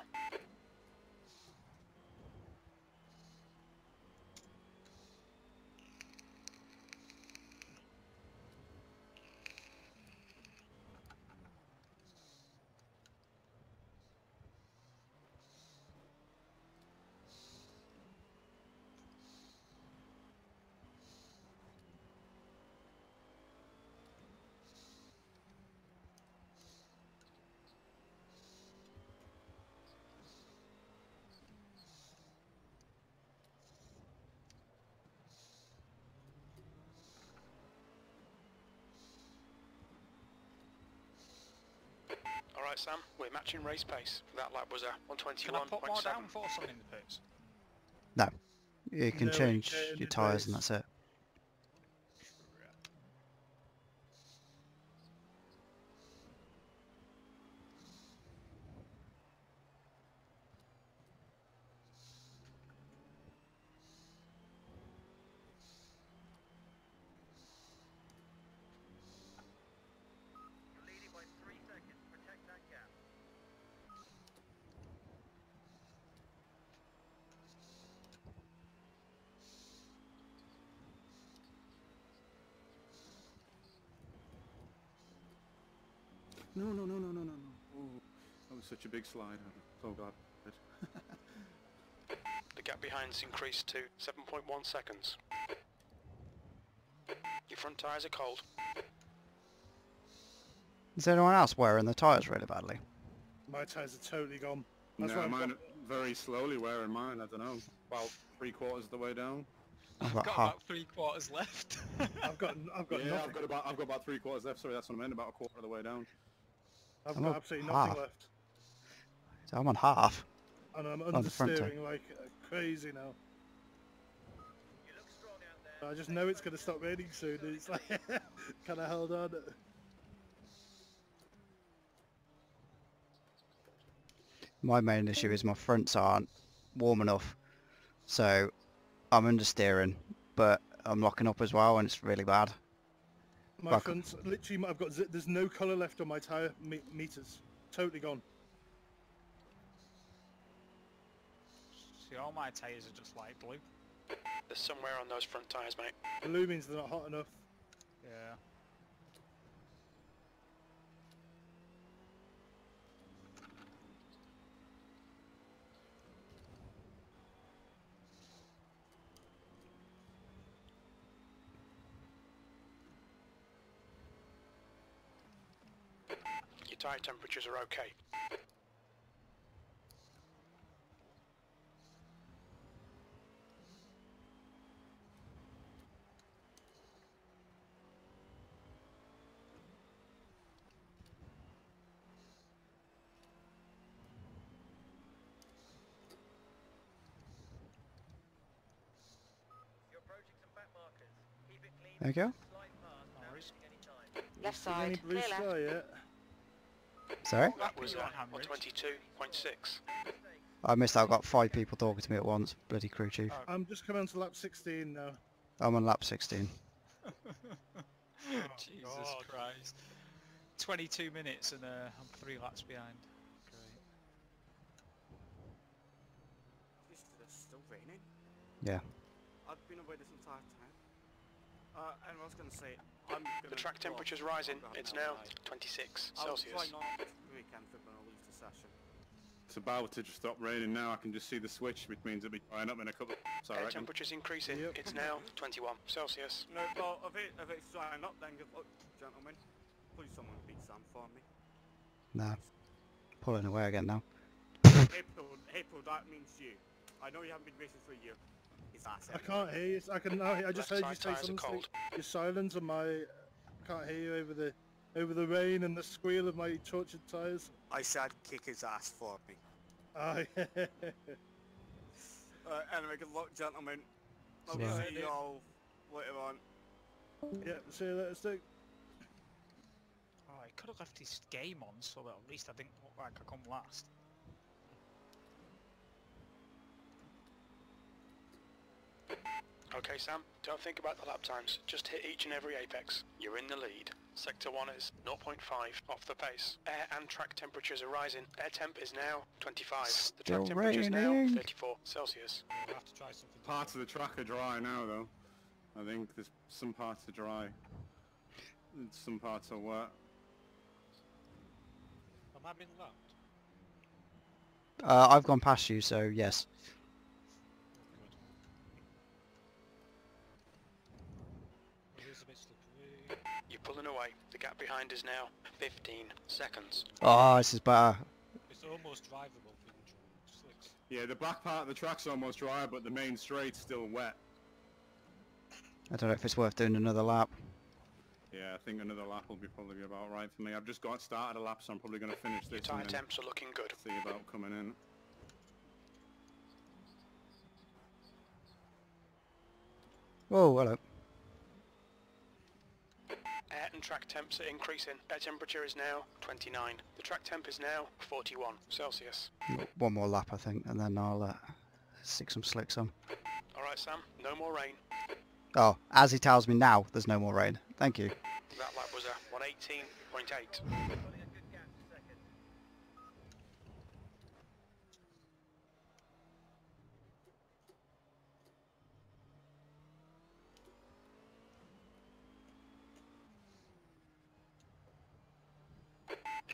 [SPEAKER 4] Alright Sam, we're matching race pace. That lap was a 121.7.
[SPEAKER 7] Can I put more downforce on in the pits?
[SPEAKER 1] No. You can
[SPEAKER 8] No,
[SPEAKER 1] change
[SPEAKER 8] you can
[SPEAKER 1] your
[SPEAKER 8] in
[SPEAKER 1] tyres and
[SPEAKER 8] race.
[SPEAKER 1] that's it.
[SPEAKER 11] You're leading by 3 seconds. Protect that gap.
[SPEAKER 6] No. Oh, that was such a big slide. Oh god.
[SPEAKER 4] The gap behind's increased to 7.1 seconds. Your front tyres are cold.
[SPEAKER 1] Is anyone else wearing the tyres really badly?
[SPEAKER 8] My tyres are totally gone. That's
[SPEAKER 6] No,
[SPEAKER 8] why
[SPEAKER 6] mine are very slowly wearing mine. I don't know. About 3/4 of the way down.
[SPEAKER 1] I've
[SPEAKER 7] Got
[SPEAKER 1] got half.
[SPEAKER 7] about 3/4 left.
[SPEAKER 8] I've got
[SPEAKER 6] Yeah,
[SPEAKER 8] nothing.
[SPEAKER 6] I've got about 3/4 left. Sorry, that's what I meant. About 1/4 of the way down.
[SPEAKER 8] I've
[SPEAKER 1] I'm
[SPEAKER 8] got
[SPEAKER 1] on
[SPEAKER 8] absolutely
[SPEAKER 1] half.
[SPEAKER 8] nothing left.
[SPEAKER 1] So I'm on half.
[SPEAKER 8] And I'm
[SPEAKER 1] On the front
[SPEAKER 8] understeering like crazy now.
[SPEAKER 11] You look strong out there.
[SPEAKER 8] I just know it's going to stop raining soon. It's like, kind of held on.
[SPEAKER 1] My main issue is my fronts aren't warm enough, so I'm understeering, but I'm locking up as well, and it's really bad.
[SPEAKER 8] My
[SPEAKER 1] Fuck.
[SPEAKER 8] fronts, literally, there's no colour left on my tyre meters. Totally gone.
[SPEAKER 7] See, all my tyres are just light blue.
[SPEAKER 4] There's somewhere on those front tyres, mate.
[SPEAKER 8] Blue means they're not hot enough.
[SPEAKER 7] Yeah.
[SPEAKER 4] Your tyre temperatures are okay.
[SPEAKER 11] You're approaching some back markers. Keep it clean.
[SPEAKER 1] There you go.
[SPEAKER 11] Slide past without
[SPEAKER 7] worries.
[SPEAKER 11] losing any time.
[SPEAKER 10] Left
[SPEAKER 8] Seen any
[SPEAKER 10] side.
[SPEAKER 8] blue
[SPEAKER 10] Clear left.
[SPEAKER 8] sky yet?
[SPEAKER 1] Sorry?
[SPEAKER 4] That was
[SPEAKER 7] You're on Hammeridge.
[SPEAKER 4] 122.6.
[SPEAKER 1] I missed out. I've got 5 people talking to me at once. Bloody crew chief.
[SPEAKER 7] Oh.
[SPEAKER 8] I'm just coming on to lap 16 now.
[SPEAKER 1] I'm on lap 16.
[SPEAKER 7] Jesus
[SPEAKER 2] God.
[SPEAKER 7] Christ. 22 minutes and I'm 3 laps behind. Great.
[SPEAKER 5] It's still raining.
[SPEAKER 1] Yeah.
[SPEAKER 5] I've been away this entire time. And I was going to say, I'm going
[SPEAKER 4] The track temperature's rising. It's now 26
[SPEAKER 5] I'll
[SPEAKER 4] Celsius.
[SPEAKER 5] try not to weekend for when I leave the session.
[SPEAKER 6] It's about to just stop raining now. I can just see the switch, which means it'll be drying up in a couple of minutes, I
[SPEAKER 4] Air
[SPEAKER 6] reckon.
[SPEAKER 4] temperature's increasing.
[SPEAKER 8] Yep.
[SPEAKER 4] It's now 21 Celsius.
[SPEAKER 5] No, well, if it's drying up, then good luck, gentlemen. Please someone beat Sam for me.
[SPEAKER 1] Nah. Pulling away again now.
[SPEAKER 5] April, that means you. I know you haven't been racing for a year. His ass.
[SPEAKER 8] I can't hear you. I just heard you
[SPEAKER 4] Left
[SPEAKER 8] say
[SPEAKER 4] side tyres are
[SPEAKER 8] something.
[SPEAKER 4] cold.
[SPEAKER 8] You're silent, and I can't hear you over the rain and the squeal of my tortured tyres.
[SPEAKER 5] I said kick his ass for me.
[SPEAKER 8] Oh, yeah.
[SPEAKER 5] Anyway, good luck, gentlemen. I'll
[SPEAKER 1] Yeah.
[SPEAKER 5] see you all later on.
[SPEAKER 8] Yeah, see you later, Stu.
[SPEAKER 7] Oh, I could have left his game on so that at least I didn't look like I come last.
[SPEAKER 4] Okay, Sam, don't think about the lap times. Just hit each and every apex. You're in the lead. Sector 1 is 0.5 off the pace. Air and track temperatures are rising. Air temp is now 25. The track
[SPEAKER 1] Still
[SPEAKER 4] temperature is now
[SPEAKER 1] raining.
[SPEAKER 4] 34 Celsius.
[SPEAKER 2] We'll have to try something
[SPEAKER 6] Parts of the
[SPEAKER 2] different.
[SPEAKER 6] track are dry now, though. I think there's some parts are dry. And some parts are wet.
[SPEAKER 2] Am I being lapped?
[SPEAKER 1] I've gone past you, so yes.
[SPEAKER 2] Good. It is a bit slippery.
[SPEAKER 4] You're pulling away. The gap behind is now 15 seconds.
[SPEAKER 1] Oh, this is better.
[SPEAKER 2] It's almost drivable for the slicks.
[SPEAKER 6] Yeah, the back part of the track's almost dry, but the main straight's still wet.
[SPEAKER 1] I don't know if it's worth doing another lap.
[SPEAKER 6] Yeah, I think another lap will be probably about right for me. I've just got started a lap, so I'm probably going to finish
[SPEAKER 4] Your
[SPEAKER 6] this
[SPEAKER 4] tyre
[SPEAKER 6] and then
[SPEAKER 4] temps are looking good.
[SPEAKER 6] see about coming in.
[SPEAKER 1] Whoa, hello.
[SPEAKER 4] Air and track temps are increasing. Air temperature is now 29. The track temp is now 41 Celsius.
[SPEAKER 1] One more lap, I think, and then I'll stick some slicks on.
[SPEAKER 4] Alright, Sam, no more rain.
[SPEAKER 1] Oh, as he tells me now, there's no more rain. Thank you.
[SPEAKER 4] That lap was a 118.8.
[SPEAKER 11] Holding a good gap for second.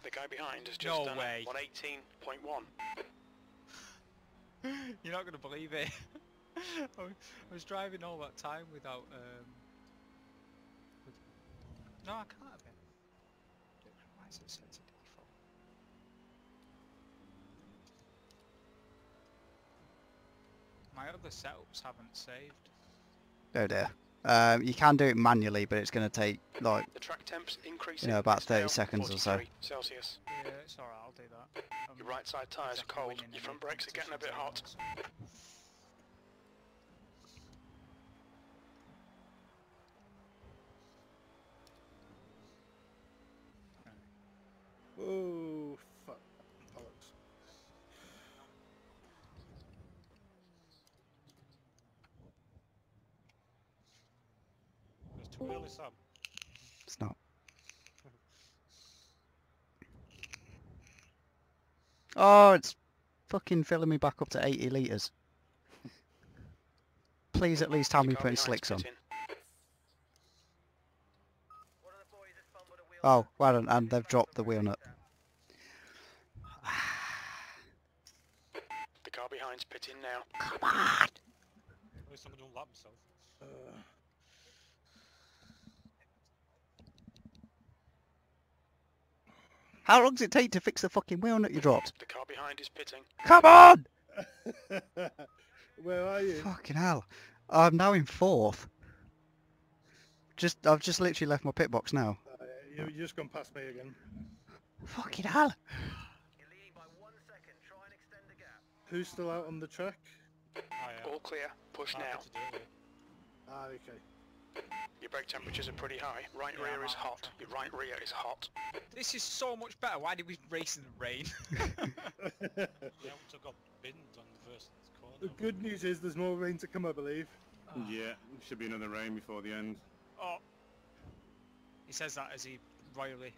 [SPEAKER 4] The guy behind has just
[SPEAKER 7] No
[SPEAKER 4] done
[SPEAKER 7] way.
[SPEAKER 4] 118.1.
[SPEAKER 7] You're not going to believe it. I was driving all that time without... No, I can't have it. Why is it set to default? My other setups haven't saved.
[SPEAKER 1] Oh dear. You can do it manually, but it's going to take like
[SPEAKER 4] The track temps increasing.
[SPEAKER 1] about
[SPEAKER 4] It's
[SPEAKER 1] 30
[SPEAKER 4] now
[SPEAKER 1] seconds or so.
[SPEAKER 4] 43 Celsius.
[SPEAKER 7] Yeah, it's alright, I'll do that.
[SPEAKER 4] Your right side tyres are cold. Your front brakes are getting a bit hot.
[SPEAKER 8] Oh, fuck. Bollocks.
[SPEAKER 2] It's too early, Sam.
[SPEAKER 1] It's not. Oh, it's fucking filling me back up to 80 litres. Please at least tell me putting slicks on. Oh, well done, and they've dropped the wheel nut.
[SPEAKER 4] The car behind's pitting now.
[SPEAKER 1] Come on!
[SPEAKER 2] At least someone don't lap himself.
[SPEAKER 1] How long does it take to fix the fucking wheel nut you dropped?
[SPEAKER 4] The car behind is pitting.
[SPEAKER 1] Come on!
[SPEAKER 8] Where are you?
[SPEAKER 1] Fucking hell. I'm now in 4th. I've just literally left my pit box now.
[SPEAKER 8] You've just gone past me again.
[SPEAKER 1] Fucking hell.
[SPEAKER 11] You're leading by 1 second. Try and extend the gap.
[SPEAKER 8] Who's still out on the track?
[SPEAKER 4] All clear. Push now.
[SPEAKER 8] Ah, okay.
[SPEAKER 4] Your brake temperatures are pretty high. Right rear is hot. Your right rear is hot.
[SPEAKER 7] This is so much better. Why did we race in the rain?
[SPEAKER 2] Yeah, we got binned on the first corner.
[SPEAKER 8] The good news is there's more rain to come, I believe.
[SPEAKER 6] Yeah, should be another rain before the end.
[SPEAKER 7] Oh. He says that as he royally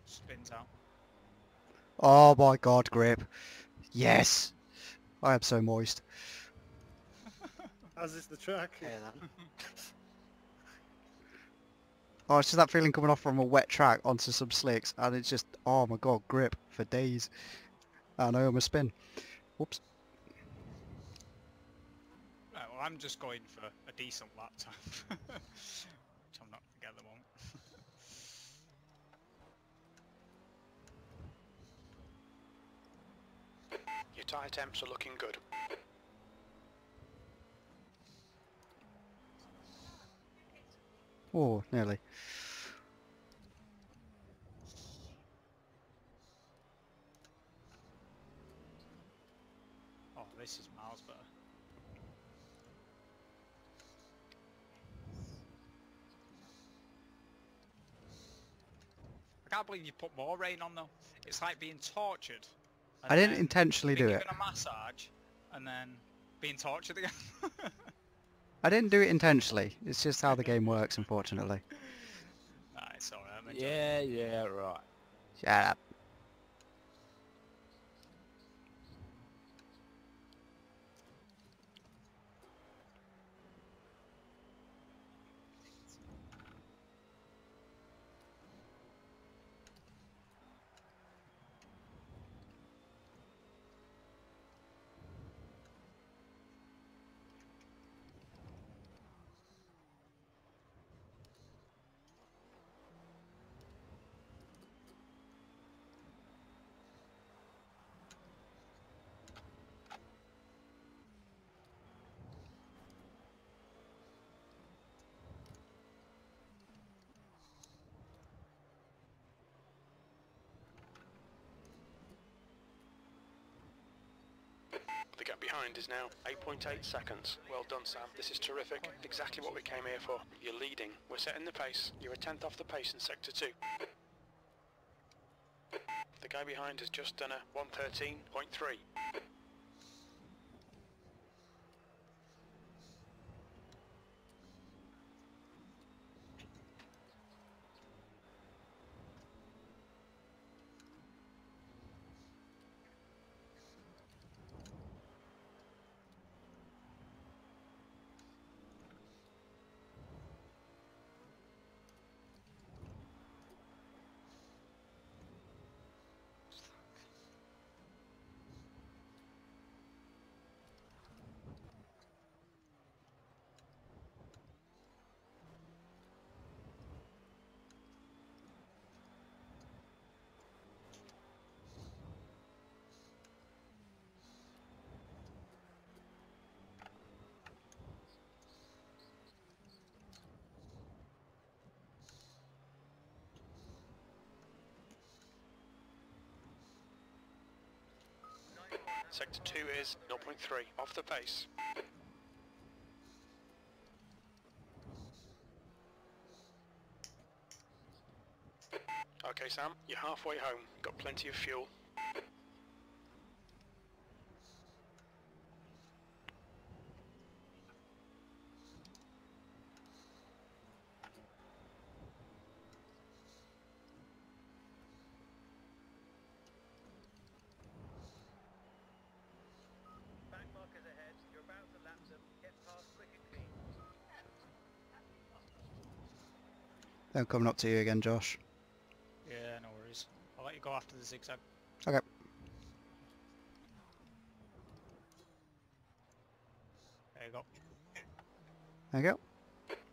[SPEAKER 7] spins out.
[SPEAKER 1] Oh my god, grip. Yes. I am so moist.
[SPEAKER 8] As is the track.
[SPEAKER 9] Yeah, then.
[SPEAKER 1] Oh, it's just that feeling coming off from a wet track onto some slicks, and it's just, oh my god, grip for days. And I almost spin. Whoops.
[SPEAKER 7] Right, well, I'm just going for a decent lap time. Which I'm not going to get at the moment.
[SPEAKER 4] Your tyre temps are looking good.
[SPEAKER 1] Oh, nearly.
[SPEAKER 7] Oh, this is miles better. I can't believe you put more rain on though. It's like being tortured.
[SPEAKER 1] I didn't intentionally do it.
[SPEAKER 7] Given a massage and then being tortured again.
[SPEAKER 1] I didn't do it intentionally. It's just how the game works, unfortunately.
[SPEAKER 7] Nah, it's alright.
[SPEAKER 3] Yeah, right.
[SPEAKER 1] Shut up.
[SPEAKER 4] The gap behind is now 8.8 seconds. Well done, Sam. This is terrific. Exactly what we came here for. You're leading. We're setting the pace. You're a tenth off the pace in Sector 2. The guy behind has just done a 113.3. Sector 2 is 0.3 off the pace. Okay Sam, you're halfway home. Got plenty of fuel.
[SPEAKER 11] Back markers ahead. You're about to lap them. Get past quick and clean.
[SPEAKER 1] Then coming up to you again, Josh.
[SPEAKER 7] Yeah, no worries. I'll let you go after the zigzag.
[SPEAKER 1] Okay.
[SPEAKER 7] There you go.
[SPEAKER 1] There you go.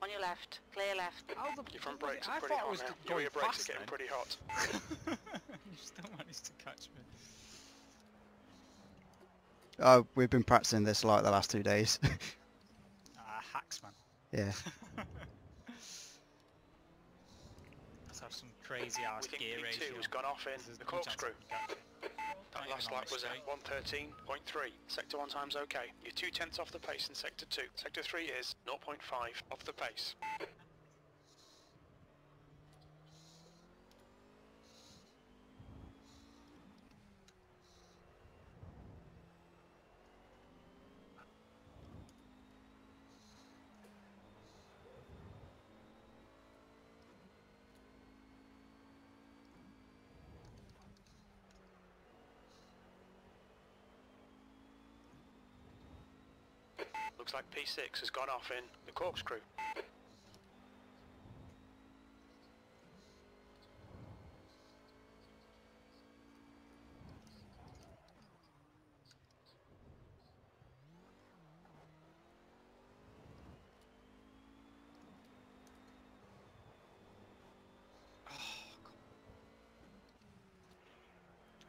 [SPEAKER 10] On your left. Clear left.
[SPEAKER 4] Your front brakes
[SPEAKER 7] I
[SPEAKER 4] are pretty
[SPEAKER 7] thought I
[SPEAKER 4] hot
[SPEAKER 7] was
[SPEAKER 4] now. Your
[SPEAKER 7] going
[SPEAKER 4] rear brakes
[SPEAKER 7] fast
[SPEAKER 4] are getting
[SPEAKER 7] then.
[SPEAKER 4] pretty hot.
[SPEAKER 7] You still managed to catch me.
[SPEAKER 1] We've been practicing this like the last 2 days.
[SPEAKER 7] Ah, hacks, man.
[SPEAKER 1] Yeah.
[SPEAKER 7] Let's have some crazy ass
[SPEAKER 4] We think
[SPEAKER 7] gear
[SPEAKER 4] P2
[SPEAKER 7] ratio.
[SPEAKER 4] has gone off in
[SPEAKER 7] There's
[SPEAKER 4] the
[SPEAKER 7] no chance
[SPEAKER 4] corkscrew.
[SPEAKER 7] I can catch it.
[SPEAKER 4] That
[SPEAKER 7] Not
[SPEAKER 4] last
[SPEAKER 7] even on
[SPEAKER 4] lap
[SPEAKER 7] my
[SPEAKER 4] was at
[SPEAKER 7] straight.
[SPEAKER 4] 113.3. Sector 1 time's okay. You're 2/10 off the pace in Sector 2. Sector 3 is 0.5 off the pace. Looks like P6 has gone off in the corkscrew.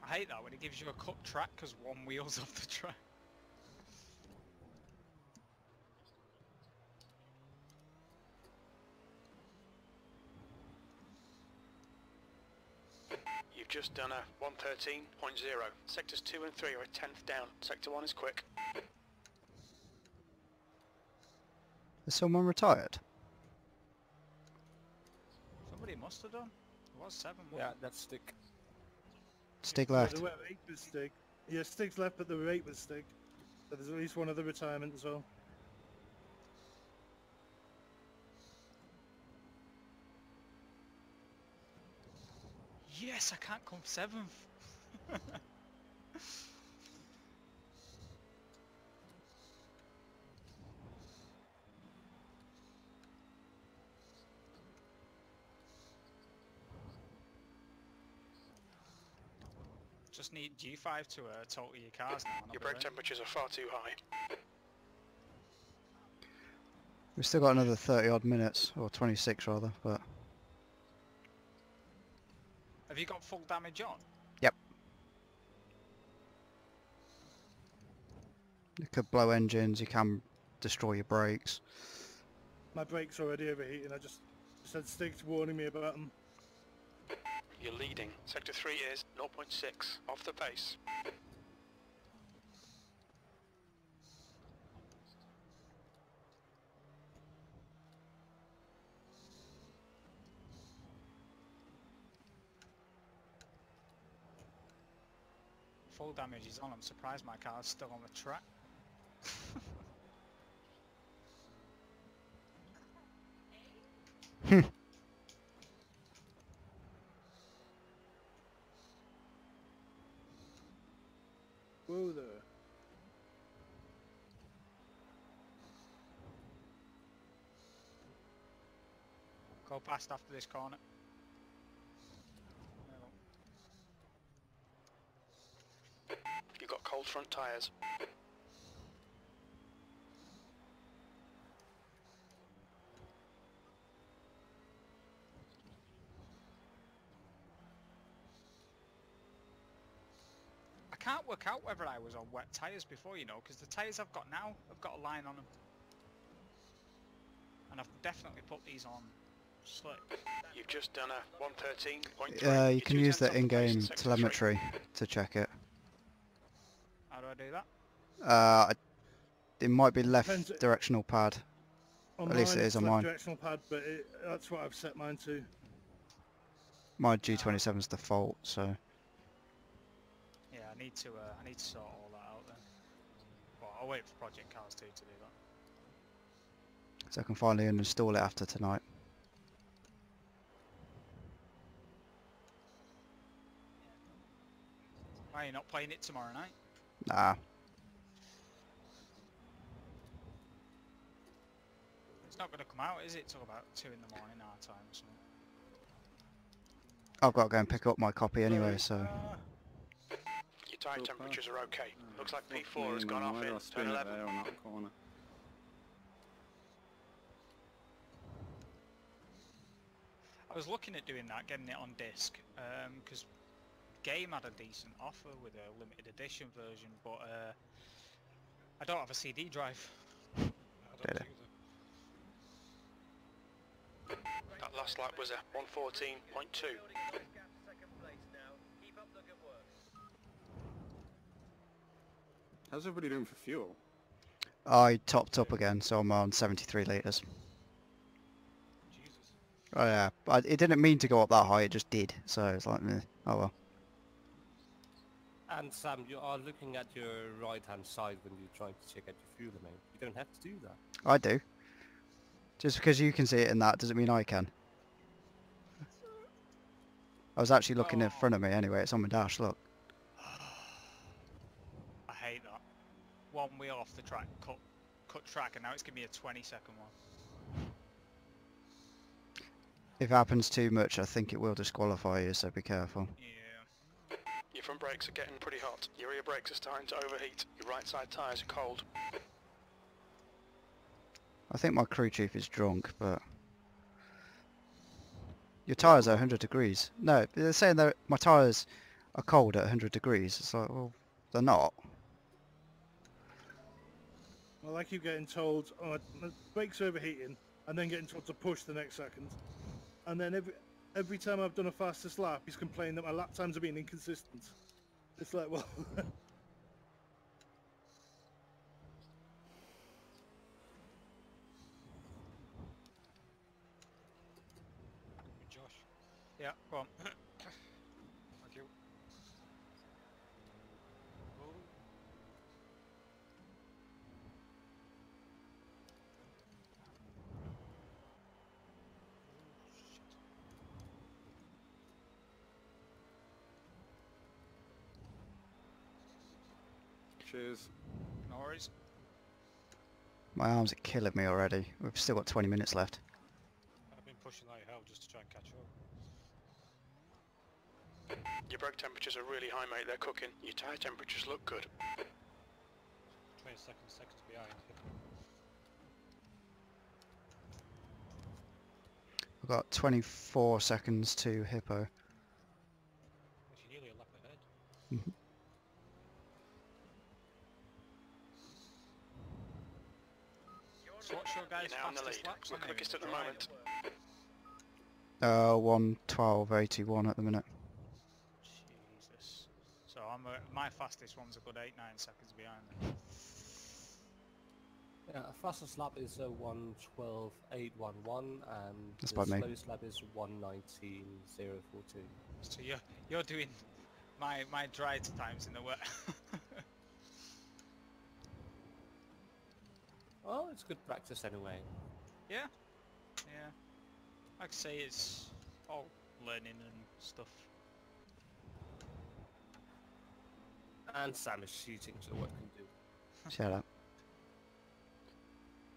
[SPEAKER 7] I hate that when it gives you a cut track because one wheel's off the track.
[SPEAKER 4] You've just done a 113.0. Sectors 2 and 3 are a 10th down. Sector 1 is quick.
[SPEAKER 1] Is someone retired?
[SPEAKER 7] Somebody must have done. It was 7.
[SPEAKER 3] Yeah, that's Stick.
[SPEAKER 1] Stig
[SPEAKER 8] Yeah,
[SPEAKER 1] left.
[SPEAKER 8] there were 8 with Stig. Yeah, Stig's left, but there were 8 with Stig. So there's at least one other retirement as well.
[SPEAKER 7] Yes, I can't come 7th. Just need G5 to total your cars now. and I'll
[SPEAKER 4] Your
[SPEAKER 7] be
[SPEAKER 4] brake
[SPEAKER 7] ready.
[SPEAKER 4] temperatures are far too high.
[SPEAKER 1] We've still got another 30 odd minutes, or 26 rather, but
[SPEAKER 7] Have you got full damage on?
[SPEAKER 1] yep. You could blow engines, you can destroy your brakes.
[SPEAKER 8] My brake's already overheating. I just had Stig's warning me about them.
[SPEAKER 4] You're leading. Sector 3 is 0.6 off the pace.
[SPEAKER 7] Full damage is on. I'm surprised my car's still on the track.
[SPEAKER 8] Whoa there.
[SPEAKER 7] Go past after this corner.
[SPEAKER 4] You've got cold front tyres.
[SPEAKER 7] I can't work out whether I was on wet tyres before, you know, because the tyres I've got now have got a line on them. And I've definitely put these on slick.
[SPEAKER 4] You've just done a 113.3.
[SPEAKER 1] You can use the in-game telemetry to check it.
[SPEAKER 7] How do I do that?
[SPEAKER 1] It might be left
[SPEAKER 8] Depends-
[SPEAKER 1] directional pad.
[SPEAKER 8] On
[SPEAKER 1] At least
[SPEAKER 8] mine,
[SPEAKER 1] it
[SPEAKER 8] it's
[SPEAKER 1] is on
[SPEAKER 8] left
[SPEAKER 1] mine.
[SPEAKER 8] directional pad, but that's what I've set mine to.
[SPEAKER 1] My G27's default, so
[SPEAKER 7] Yeah, I need to sort all that out then. Well, I'll wait for Project Cars 2 to do that.
[SPEAKER 1] I can finally uninstall it after tonight.
[SPEAKER 7] Why are you not playing it tomorrow night?
[SPEAKER 1] Nah.
[SPEAKER 7] It's not going to come out, is it? Till about 2 in the morning our time or something.
[SPEAKER 1] I've got to go and pick up my copy anyway, so...
[SPEAKER 4] Your tyre temperatures are okay. Looks like P4 has gone off in turn 11.
[SPEAKER 6] There on that corner.
[SPEAKER 7] I was looking at doing that, getting it on disc, because Game had a decent offer with a limited edition version, but I don't have a CD drive.
[SPEAKER 2] I don't
[SPEAKER 1] Did it?
[SPEAKER 2] think so.
[SPEAKER 4] That last lap was a 1:14.2.
[SPEAKER 11] Gap to second place now. Keep up the good work.
[SPEAKER 6] How's everybody doing for fuel?
[SPEAKER 1] I topped up again, so I'm on 73 litres.
[SPEAKER 2] Jesus.
[SPEAKER 1] Oh yeah, but it didn't mean to go up that high, it just did, so it's like, meh, oh well.
[SPEAKER 3] And Sam, you are looking at your right-hand side when you're trying to check out your fuel amount. You don't have to do that.
[SPEAKER 1] I do. Just because you can see it in that doesn't mean I can. I was actually looking in front of me anyway, it's on my dash, look.
[SPEAKER 7] I hate that. One wheel off the track, cut track, and now it's giving me a 20-second one.
[SPEAKER 1] If it happens too much, I think it will disqualify you, so be careful.
[SPEAKER 7] Yeah.
[SPEAKER 4] Your front brakes are getting pretty hot. Your rear brakes are starting to overheat. Your right side tyres are cold.
[SPEAKER 1] I think my crew chief is drunk, but... Your tyres are 100 degrees. No, they're saying that my tyres are cold at 100 degrees. It's like, well, they're not.
[SPEAKER 8] Well, I keep getting told, oh, my brakes are overheating, and then getting told to push the next second. And then every time I've done a fastest lap, he's complaining that my lap times are being inconsistent. It's like, well...
[SPEAKER 2] Josh.
[SPEAKER 7] Yeah, go on.
[SPEAKER 2] Thank you. Oh.
[SPEAKER 6] Cheers.
[SPEAKER 7] No worries.
[SPEAKER 1] My arms are killing me already. We've still got 20 minutes left.
[SPEAKER 2] I've been pushing like hell just to try and catch up.
[SPEAKER 4] Your brake temperatures are really high, mate. They're cooking. Your tyre temperatures look good.
[SPEAKER 2] 20 seconds behind.
[SPEAKER 1] I've got 24 seconds to Hippo.
[SPEAKER 2] Actually, nearly a lap ahead.
[SPEAKER 1] Mhm.
[SPEAKER 7] So what's your guys'
[SPEAKER 4] You're now in the
[SPEAKER 7] fastest
[SPEAKER 4] lead.
[SPEAKER 7] laps?
[SPEAKER 4] We're
[SPEAKER 7] anyway?
[SPEAKER 4] quickest at the
[SPEAKER 7] Right.
[SPEAKER 4] moment.
[SPEAKER 1] 1:12.81 at the minute.
[SPEAKER 7] Jesus. So my fastest one's a good 8-9 seconds behind them.
[SPEAKER 3] Yeah, fastest lap is 1:12.811, and
[SPEAKER 1] That's
[SPEAKER 3] the
[SPEAKER 1] about me.
[SPEAKER 3] slowest lap is 1:19.042.
[SPEAKER 7] So you're doing my dry times in the wet.
[SPEAKER 3] Well, it's good practice anyway.
[SPEAKER 7] Yeah. Yeah. Like I say, it's all learning and stuff.
[SPEAKER 3] And Sam is shooting, so what can do?
[SPEAKER 1] Shut up.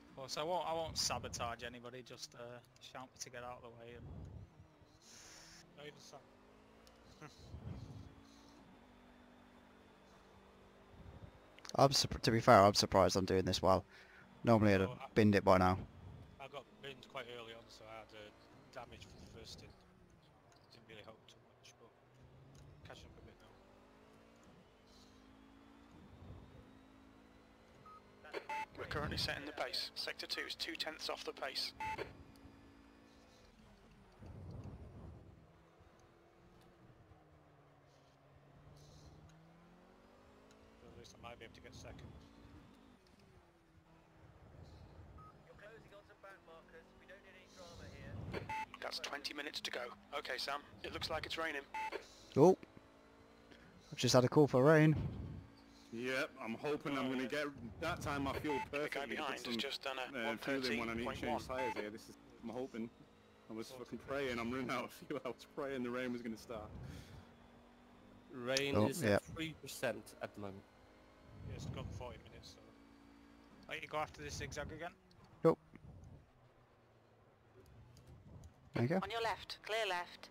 [SPEAKER 7] Of course, I won't sabotage anybody. Just shout me to get out of the way. And...
[SPEAKER 2] Not even Sam.
[SPEAKER 1] To be fair, I'm surprised I'm doing this well. Normally I'd have binned it by now.
[SPEAKER 2] I got binned quite early on, so I had damage for the first stint. Didn't really help too much, but catching up a bit now.
[SPEAKER 4] We're currently setting the pace. Sector 2 is 2/10 off the pace.
[SPEAKER 2] this, I might be able to get second.
[SPEAKER 11] You're closing on some back markers. We don't need any drama here.
[SPEAKER 4] That's 20 minutes to go. Okay, Sam, it looks like it's raining.
[SPEAKER 1] Oh, I've just had a call for rain.
[SPEAKER 6] Yep, I'm hoping I'm going to get that time I feel
[SPEAKER 4] The
[SPEAKER 6] perfect.
[SPEAKER 4] guy behind has just done a
[SPEAKER 6] feeling when I need to change
[SPEAKER 4] 113.1.
[SPEAKER 6] tyres here. This is, I'm hoping. I was fucking praying. I'm running out of fuel. I was praying the rain was going to start.
[SPEAKER 3] Rain is
[SPEAKER 1] yeah.
[SPEAKER 3] at 3% at the moment.
[SPEAKER 2] Yeah, it's got 40 minutes, so...
[SPEAKER 7] Let you go after this zigzag again.
[SPEAKER 1] Yep. There you go.
[SPEAKER 10] On your left, clear left.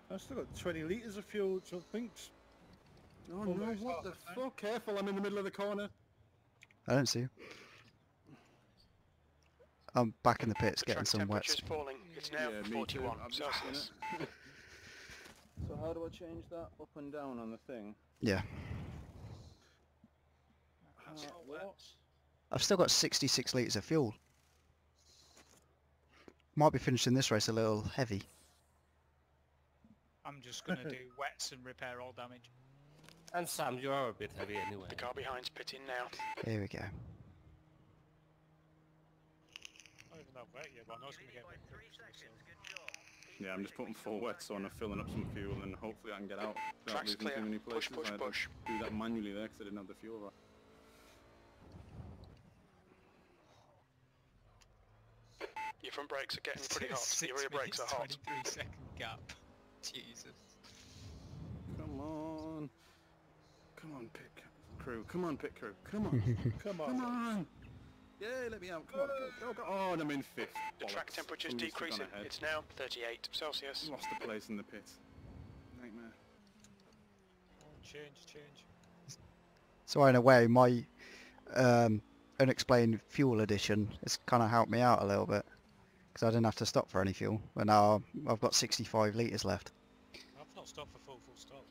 [SPEAKER 8] I've still got 20 litres of fuel, which I think's
[SPEAKER 6] Oh no, what the fuck? Careful, I'm in the middle of the corner.
[SPEAKER 1] I don't see you. I'm back in the pits
[SPEAKER 4] The
[SPEAKER 1] getting
[SPEAKER 4] track
[SPEAKER 1] some wets.
[SPEAKER 4] temperature's falling. It's now
[SPEAKER 6] Yeah, me
[SPEAKER 4] 41
[SPEAKER 6] too. I'm just in
[SPEAKER 4] Celsius.
[SPEAKER 6] it. So how do I change that up and down on the thing?
[SPEAKER 1] Yeah.
[SPEAKER 6] What?
[SPEAKER 1] I've still got 66 litres of fuel. Might be finishing this race a little heavy.
[SPEAKER 7] I'm just going to do wets and repair all damage.
[SPEAKER 3] And Sam, you are a bit heavy anyway.
[SPEAKER 4] The car behind's pitting now.
[SPEAKER 1] Here we go.
[SPEAKER 2] Not even that wet yet, but I know it's going to get a bit quick, so...
[SPEAKER 6] Yeah, I'm just putting 4 wets on and filling up some fuel and hopefully I can get out. without
[SPEAKER 4] Track's
[SPEAKER 6] losing
[SPEAKER 4] clear.
[SPEAKER 6] too many
[SPEAKER 4] Push,
[SPEAKER 6] places.
[SPEAKER 4] push,
[SPEAKER 6] I had to
[SPEAKER 4] push.
[SPEAKER 6] do that manually there because I didn't have the fuel right.
[SPEAKER 4] Your front brakes are getting pretty hot. Your rear brakes are hot.
[SPEAKER 7] 23-second gap. Jesus.
[SPEAKER 6] Come on. Come on, pit crew. Come on, pit crew. Come on.
[SPEAKER 8] Come on.
[SPEAKER 6] Come on. Yeah, let me out. Come on. Go, go. Oh, and I'm in 5th.
[SPEAKER 4] The track temperature's
[SPEAKER 6] Somebody's gone
[SPEAKER 4] decreasing.
[SPEAKER 6] ahead.
[SPEAKER 4] It's now 38 Celsius.
[SPEAKER 6] Lost a place in the pit. Nightmare.
[SPEAKER 2] Oh, change.
[SPEAKER 1] So in a way, my unexplained fuel addition has kind of helped me out a little bit. Because I didn't have to stop for any fuel. But now I've got 65 litres left.
[SPEAKER 2] I've not stopped for full stop.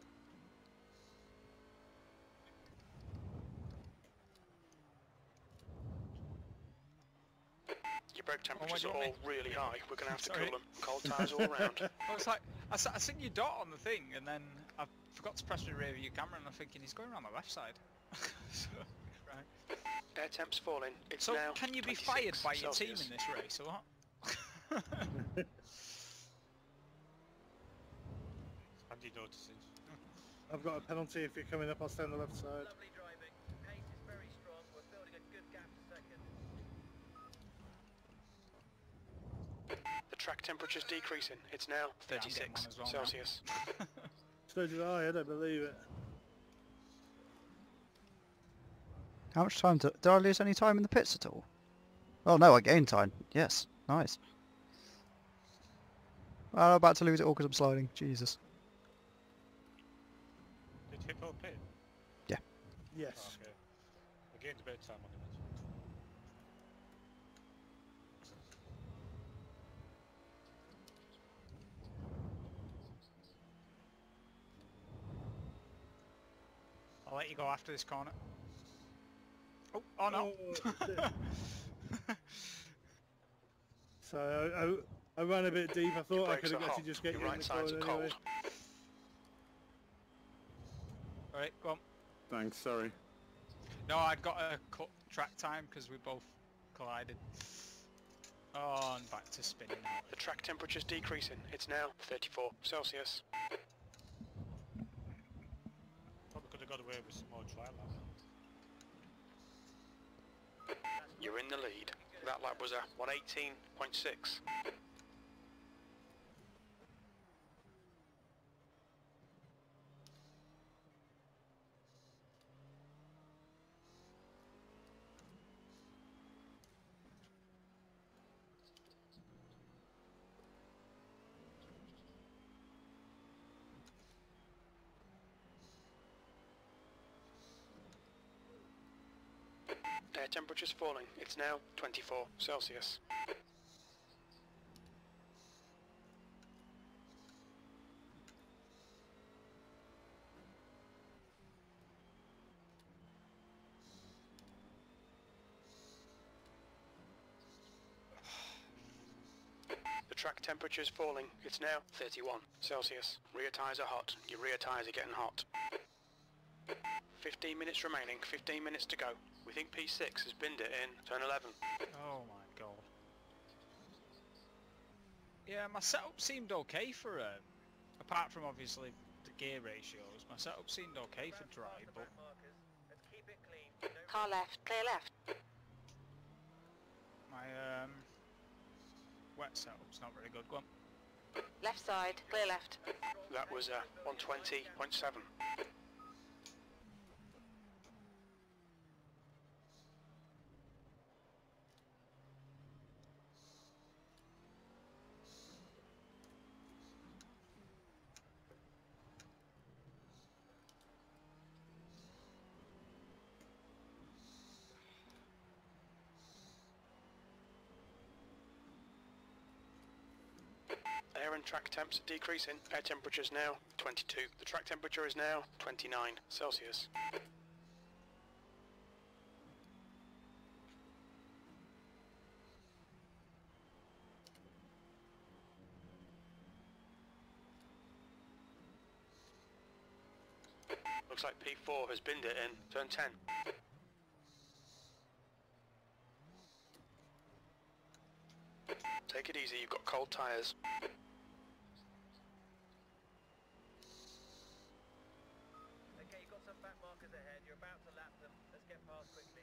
[SPEAKER 4] Your brake temperatures
[SPEAKER 7] do
[SPEAKER 4] are
[SPEAKER 7] you want
[SPEAKER 4] all really high. We're going to have to
[SPEAKER 7] Sorry.
[SPEAKER 4] cool them. Cold tyres all around.
[SPEAKER 7] Well, it's like, I seen your dot on the thing, and then I forgot to press the rear view camera, and I'm thinking he's going around the left side. So, right.
[SPEAKER 4] Air temp's falling. It's
[SPEAKER 7] So
[SPEAKER 4] now
[SPEAKER 7] can you be
[SPEAKER 4] 26
[SPEAKER 7] fired by your team
[SPEAKER 4] Celsius.
[SPEAKER 7] in this race, or what?
[SPEAKER 2] Andy notices.
[SPEAKER 8] I've got a penalty if you're coming up, I'll stay on the left side.
[SPEAKER 11] Lovely driving. Pace is very strong. We're building a good gap to second.
[SPEAKER 4] The track temperature's decreasing. It's now
[SPEAKER 7] Yeah, I'm getting
[SPEAKER 4] 36
[SPEAKER 7] one as well now.
[SPEAKER 4] Celsius.
[SPEAKER 8] So did I don't believe it.
[SPEAKER 1] How much time did I lose any time in the pits at all? Oh no, I gained time. Yes, nice. Well, I'm about to lose it all because I'm sliding. Jesus.
[SPEAKER 2] Did Hippo pit?
[SPEAKER 1] Yeah.
[SPEAKER 8] Yes.
[SPEAKER 2] Oh, okay. I gained a bit of time on him.
[SPEAKER 7] I'll let you go after this corner. Oh no!
[SPEAKER 8] So I ran a bit deep. I thought I
[SPEAKER 4] Brakes
[SPEAKER 8] could have
[SPEAKER 4] are
[SPEAKER 8] got
[SPEAKER 4] hot.
[SPEAKER 8] to just get
[SPEAKER 4] Your
[SPEAKER 8] you in
[SPEAKER 4] right
[SPEAKER 8] the
[SPEAKER 4] sides are
[SPEAKER 8] corner anyway.
[SPEAKER 4] cold.
[SPEAKER 7] Alright, go on.
[SPEAKER 6] Thanks, sorry.
[SPEAKER 7] No, I'd got a cut track time because we both collided. Oh, and back to spinning now.
[SPEAKER 4] The track temperature's decreasing. It's now 34 Celsius.
[SPEAKER 2] Probably could have got away with some more trial lap.
[SPEAKER 4] You're in the lead. That lap was a 118.6. Air temperature's falling. It's now 24 Celsius. track temperature is falling. It's now 31 Celsius. Rear tyres are hot. Your rear tyres are getting hot. 15 minutes remaining. 15 minutes to go. We think P6 has binned it in turn 11.
[SPEAKER 7] Oh my god. Yeah, my setup seemed okay for apart from obviously the gear ratios. My setup seemed okay for dry, but
[SPEAKER 11] Let's keep it clean. No
[SPEAKER 10] Car left, clear left.
[SPEAKER 7] my wet setup's not very good. Go on.
[SPEAKER 10] Left side, clear left.
[SPEAKER 4] That was 120.7. Air and track temps are decreasing. Air temperature is now 22. The track temperature is now 29 Celsius. Looks like P4 has binned it in turn 10. Take it easy, you've got cold tyres.
[SPEAKER 11] Okay, you've got some back markers ahead. You're about to lap them. Let's get past quickly.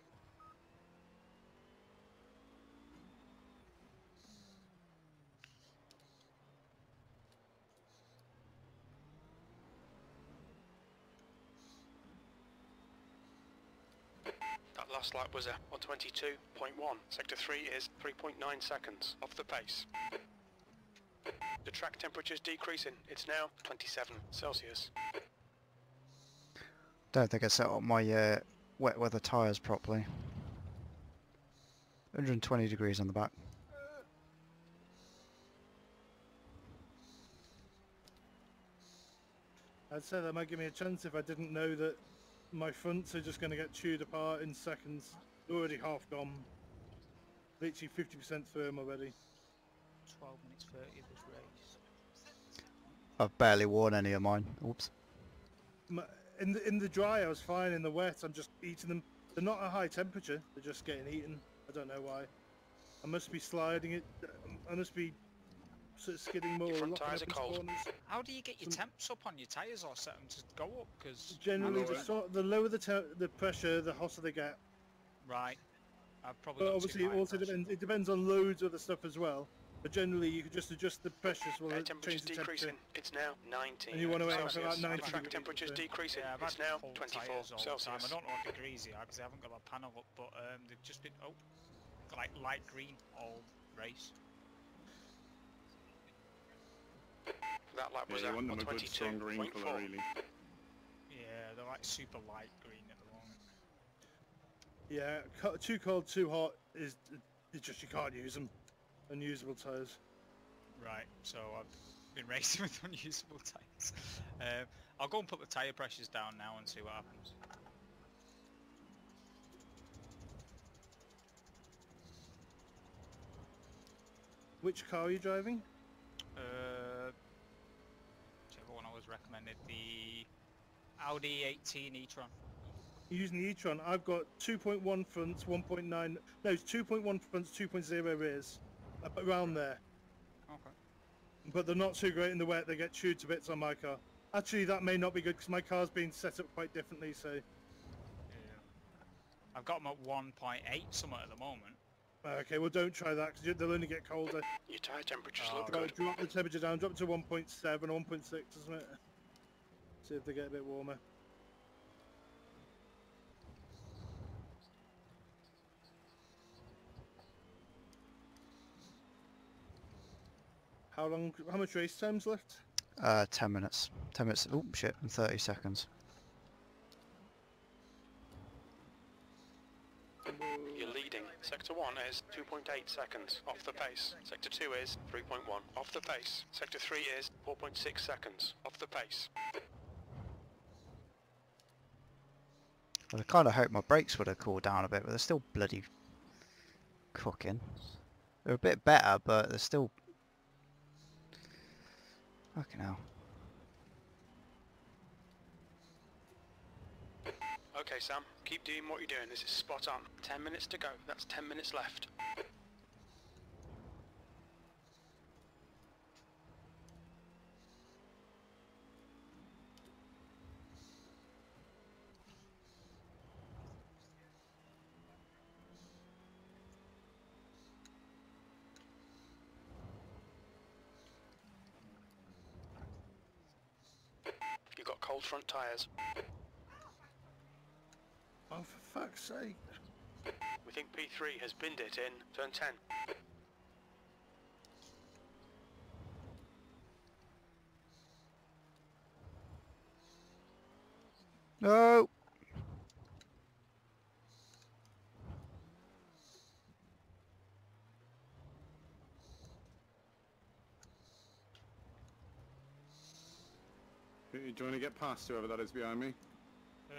[SPEAKER 4] That last lap was 122.1. Sector 3 is 3.9 seconds off the pace. The track temperature is decreasing. It's now 27 Celsius.
[SPEAKER 1] Don't think I set up my wet weather tyres properly. 120 degrees on the back.
[SPEAKER 8] I'd say that might give me a chance if I didn't know that my fronts are just going to get chewed apart in seconds. They're already half gone. Literally 50% firm already.
[SPEAKER 7] 12 minutes 30 of this race.
[SPEAKER 1] I've barely worn any of mine. Oops.
[SPEAKER 8] In the dry I was fine, in the wet I'm just eating them. They're not a high temperature, they're just getting eaten. I don't know why. I must be sliding it, I must be sort of skidding more.
[SPEAKER 4] Your front
[SPEAKER 8] locking
[SPEAKER 4] tyres
[SPEAKER 8] up
[SPEAKER 4] are
[SPEAKER 8] into
[SPEAKER 4] cold.
[SPEAKER 8] corners.
[SPEAKER 7] How do you get your temps up on your tyres or set them to go up? Because
[SPEAKER 8] Generally, the lower the pressure, the hotter they get.
[SPEAKER 7] right, I've probably.
[SPEAKER 8] But
[SPEAKER 7] got
[SPEAKER 8] obviously,
[SPEAKER 7] too
[SPEAKER 8] it
[SPEAKER 7] high
[SPEAKER 8] also
[SPEAKER 7] pressure.
[SPEAKER 8] depends. It depends on loads of other stuff as well. But generally, you can just adjust the pressures while
[SPEAKER 4] Air
[SPEAKER 8] it
[SPEAKER 4] temperature is
[SPEAKER 8] changes the temperature.
[SPEAKER 4] decreasing. It's now 19
[SPEAKER 8] And you want to aim for
[SPEAKER 4] Celsius.
[SPEAKER 8] about 90
[SPEAKER 4] The track
[SPEAKER 8] degrees,
[SPEAKER 4] temperature is
[SPEAKER 8] so-
[SPEAKER 4] decreasing.
[SPEAKER 7] Yeah, I've
[SPEAKER 4] It's
[SPEAKER 7] had
[SPEAKER 4] now
[SPEAKER 7] cold
[SPEAKER 4] 24
[SPEAKER 7] tyres all the time. I
[SPEAKER 4] Celsius.
[SPEAKER 7] don't know what degrees they are because I haven't got a panel up, but they've just been like light green all race.
[SPEAKER 4] That lap
[SPEAKER 6] Yeah,
[SPEAKER 4] was
[SPEAKER 6] you want them a good strong green colour,
[SPEAKER 4] 122.4.
[SPEAKER 6] really.
[SPEAKER 7] Yeah, they're like super light green at the moment.
[SPEAKER 8] Yeah, too cold, too hot is it's just you can't use them. Unusable tyres.
[SPEAKER 7] Right, so I've been racing with unusable tyres. I'll go and put the tyre pressures down now and see what happens.
[SPEAKER 8] Which car are you driving?
[SPEAKER 7] Whichever one I was recommended, the Audi 18 e-tron.
[SPEAKER 8] You're using the e-tron. I've got 2.1 fronts, 1.9. No, it's 2.1 fronts, 2.0 rears. Around there.
[SPEAKER 7] Okay.
[SPEAKER 8] But they're not too great in the wet. They get chewed to bits on my car. Actually, that may not be good because my car's been set up quite differently. So.
[SPEAKER 7] Yeah. I've got them at 1.8 somewhat at the moment.
[SPEAKER 8] Okay, well don't try that because they'll only get colder.
[SPEAKER 4] Your tyre temperatures
[SPEAKER 7] Oh,
[SPEAKER 4] look
[SPEAKER 8] Right,
[SPEAKER 4] good.
[SPEAKER 8] drop the temperature down, drop it to 1.7 or 1.6, isn't it? See if they get a bit warmer. How much race time's left?
[SPEAKER 1] 10 minutes. 10 minutes. Oh shit! And 30 seconds.
[SPEAKER 4] You're leading. Sector 1 is 2.8 seconds off the pace. Sector 2 is 3.1 off the pace. Sector 3 is 4.6 seconds off the pace.
[SPEAKER 1] Well, I kind of hope my brakes would have cooled down a bit, but they're still bloody cooking. They're a bit better, but they're still Fucking hell.
[SPEAKER 4] Okay, Sam, keep doing what you're doing. This is spot on. 10 minutes to go. That's 10 minutes left. You've got cold front tyres.
[SPEAKER 8] Oh, for fuck's sake.
[SPEAKER 4] We think P3 has binned it in turn 10.
[SPEAKER 1] No!
[SPEAKER 6] Do you want to get past whoever that is behind me?
[SPEAKER 2] Yeah.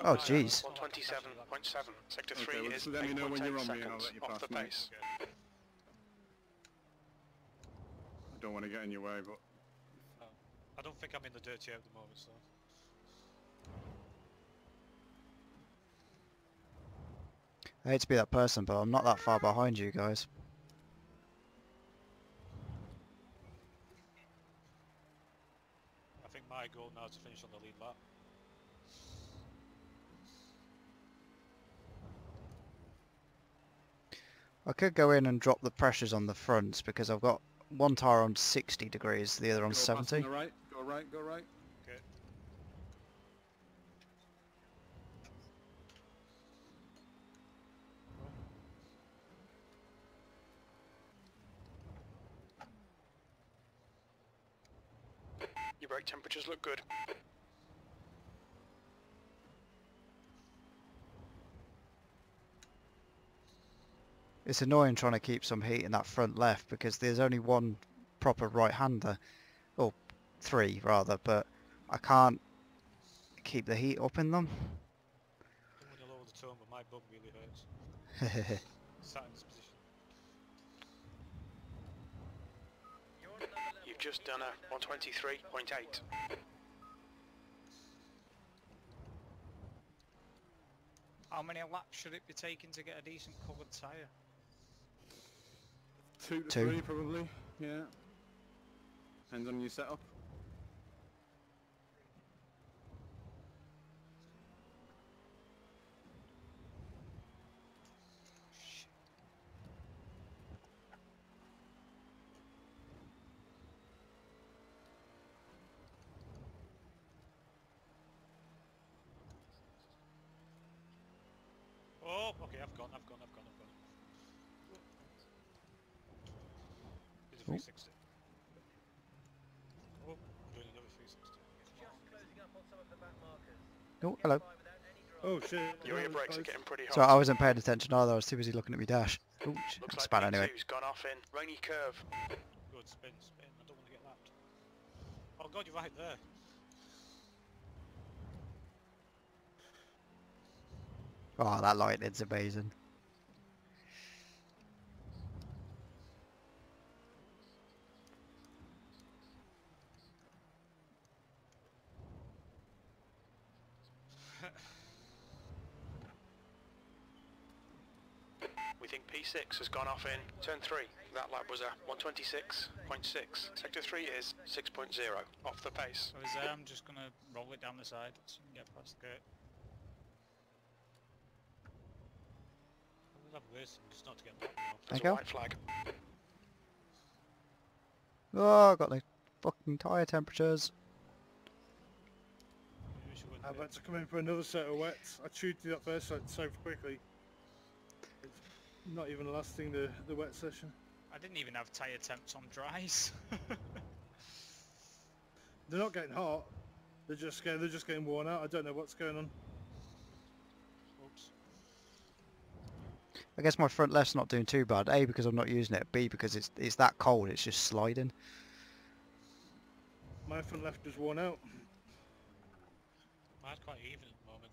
[SPEAKER 1] Oh, jeez.
[SPEAKER 4] 127.7. Sector 3
[SPEAKER 6] Okay, well,
[SPEAKER 4] is
[SPEAKER 6] just let me know when
[SPEAKER 4] 8.8
[SPEAKER 6] you're on me and I'll
[SPEAKER 4] seconds
[SPEAKER 6] let you
[SPEAKER 4] off
[SPEAKER 6] pass
[SPEAKER 4] the
[SPEAKER 6] me.
[SPEAKER 4] pace.
[SPEAKER 6] I don't want to get in your way, but...
[SPEAKER 2] I don't think I'm in the dirty at the moment, so...
[SPEAKER 1] I hate to be that person, but I'm not that far behind you guys.
[SPEAKER 2] I think my goal now is to finish on the lead lap.
[SPEAKER 1] I could go in and drop the pressures on the fronts because I've got one tyre on 60 degrees, the other on
[SPEAKER 6] Go
[SPEAKER 1] 70.
[SPEAKER 6] on the right, go right, go right.
[SPEAKER 2] Okay.
[SPEAKER 4] Your brake temperatures look good.
[SPEAKER 1] It's annoying trying to keep some heat in that front left because there's only one proper right-hander, or three rather, but I can't keep the heat up in them.
[SPEAKER 2] I don't want to lower the tone, but my bum really hurts. Sat in this position.
[SPEAKER 4] You've just done a 123.8.
[SPEAKER 7] How many laps should it be taking to get a decent covered tyre?
[SPEAKER 6] 2 to
[SPEAKER 1] Two.
[SPEAKER 6] 3 probably, yeah. Depends on your setup.
[SPEAKER 2] Oh, okay, I've gone. It's a 360. Oh, I'm doing another 360.
[SPEAKER 11] Just closing up on some of the back markers.
[SPEAKER 1] Oh, hello.
[SPEAKER 8] Oh shit.
[SPEAKER 4] Your brakes are getting pretty hot.
[SPEAKER 1] So I wasn't paying attention either, I was too busy looking at my dash. Oh,
[SPEAKER 4] Looks like
[SPEAKER 1] span anyway.
[SPEAKER 4] P2's gone off in rainy curve.
[SPEAKER 2] Good, spin. I don't want to get lapped. Oh god, you're right there.
[SPEAKER 1] Oh, that lightning's amazing.
[SPEAKER 4] We think P6 has gone off in turn 3. That lap was a 126.6. Sector 3 is 6.0 off the pace.
[SPEAKER 7] So is there, I'm just going to roll it down the side so we can get past the gate.
[SPEAKER 2] I'm racing just not to get lapped now.
[SPEAKER 4] There's
[SPEAKER 1] There
[SPEAKER 4] a
[SPEAKER 1] you go.
[SPEAKER 4] white flag.
[SPEAKER 1] Oh, I got the fucking tyre temperatures.
[SPEAKER 2] Maybe we should win
[SPEAKER 8] I'm
[SPEAKER 2] the
[SPEAKER 8] about to come in for another set of wets. I chewed through that first set so quickly. It's not even lasting the wet session.
[SPEAKER 7] I didn't even have tyre temps on dries.
[SPEAKER 8] They're not getting hot. They're just getting worn out. I don't know what's going on.
[SPEAKER 2] Oops.
[SPEAKER 1] I guess my front left's not doing too bad. A, because I'm not using it. B, because it's that cold, it's just sliding.
[SPEAKER 8] My front left is worn out.
[SPEAKER 2] Mine's quite even at the moment.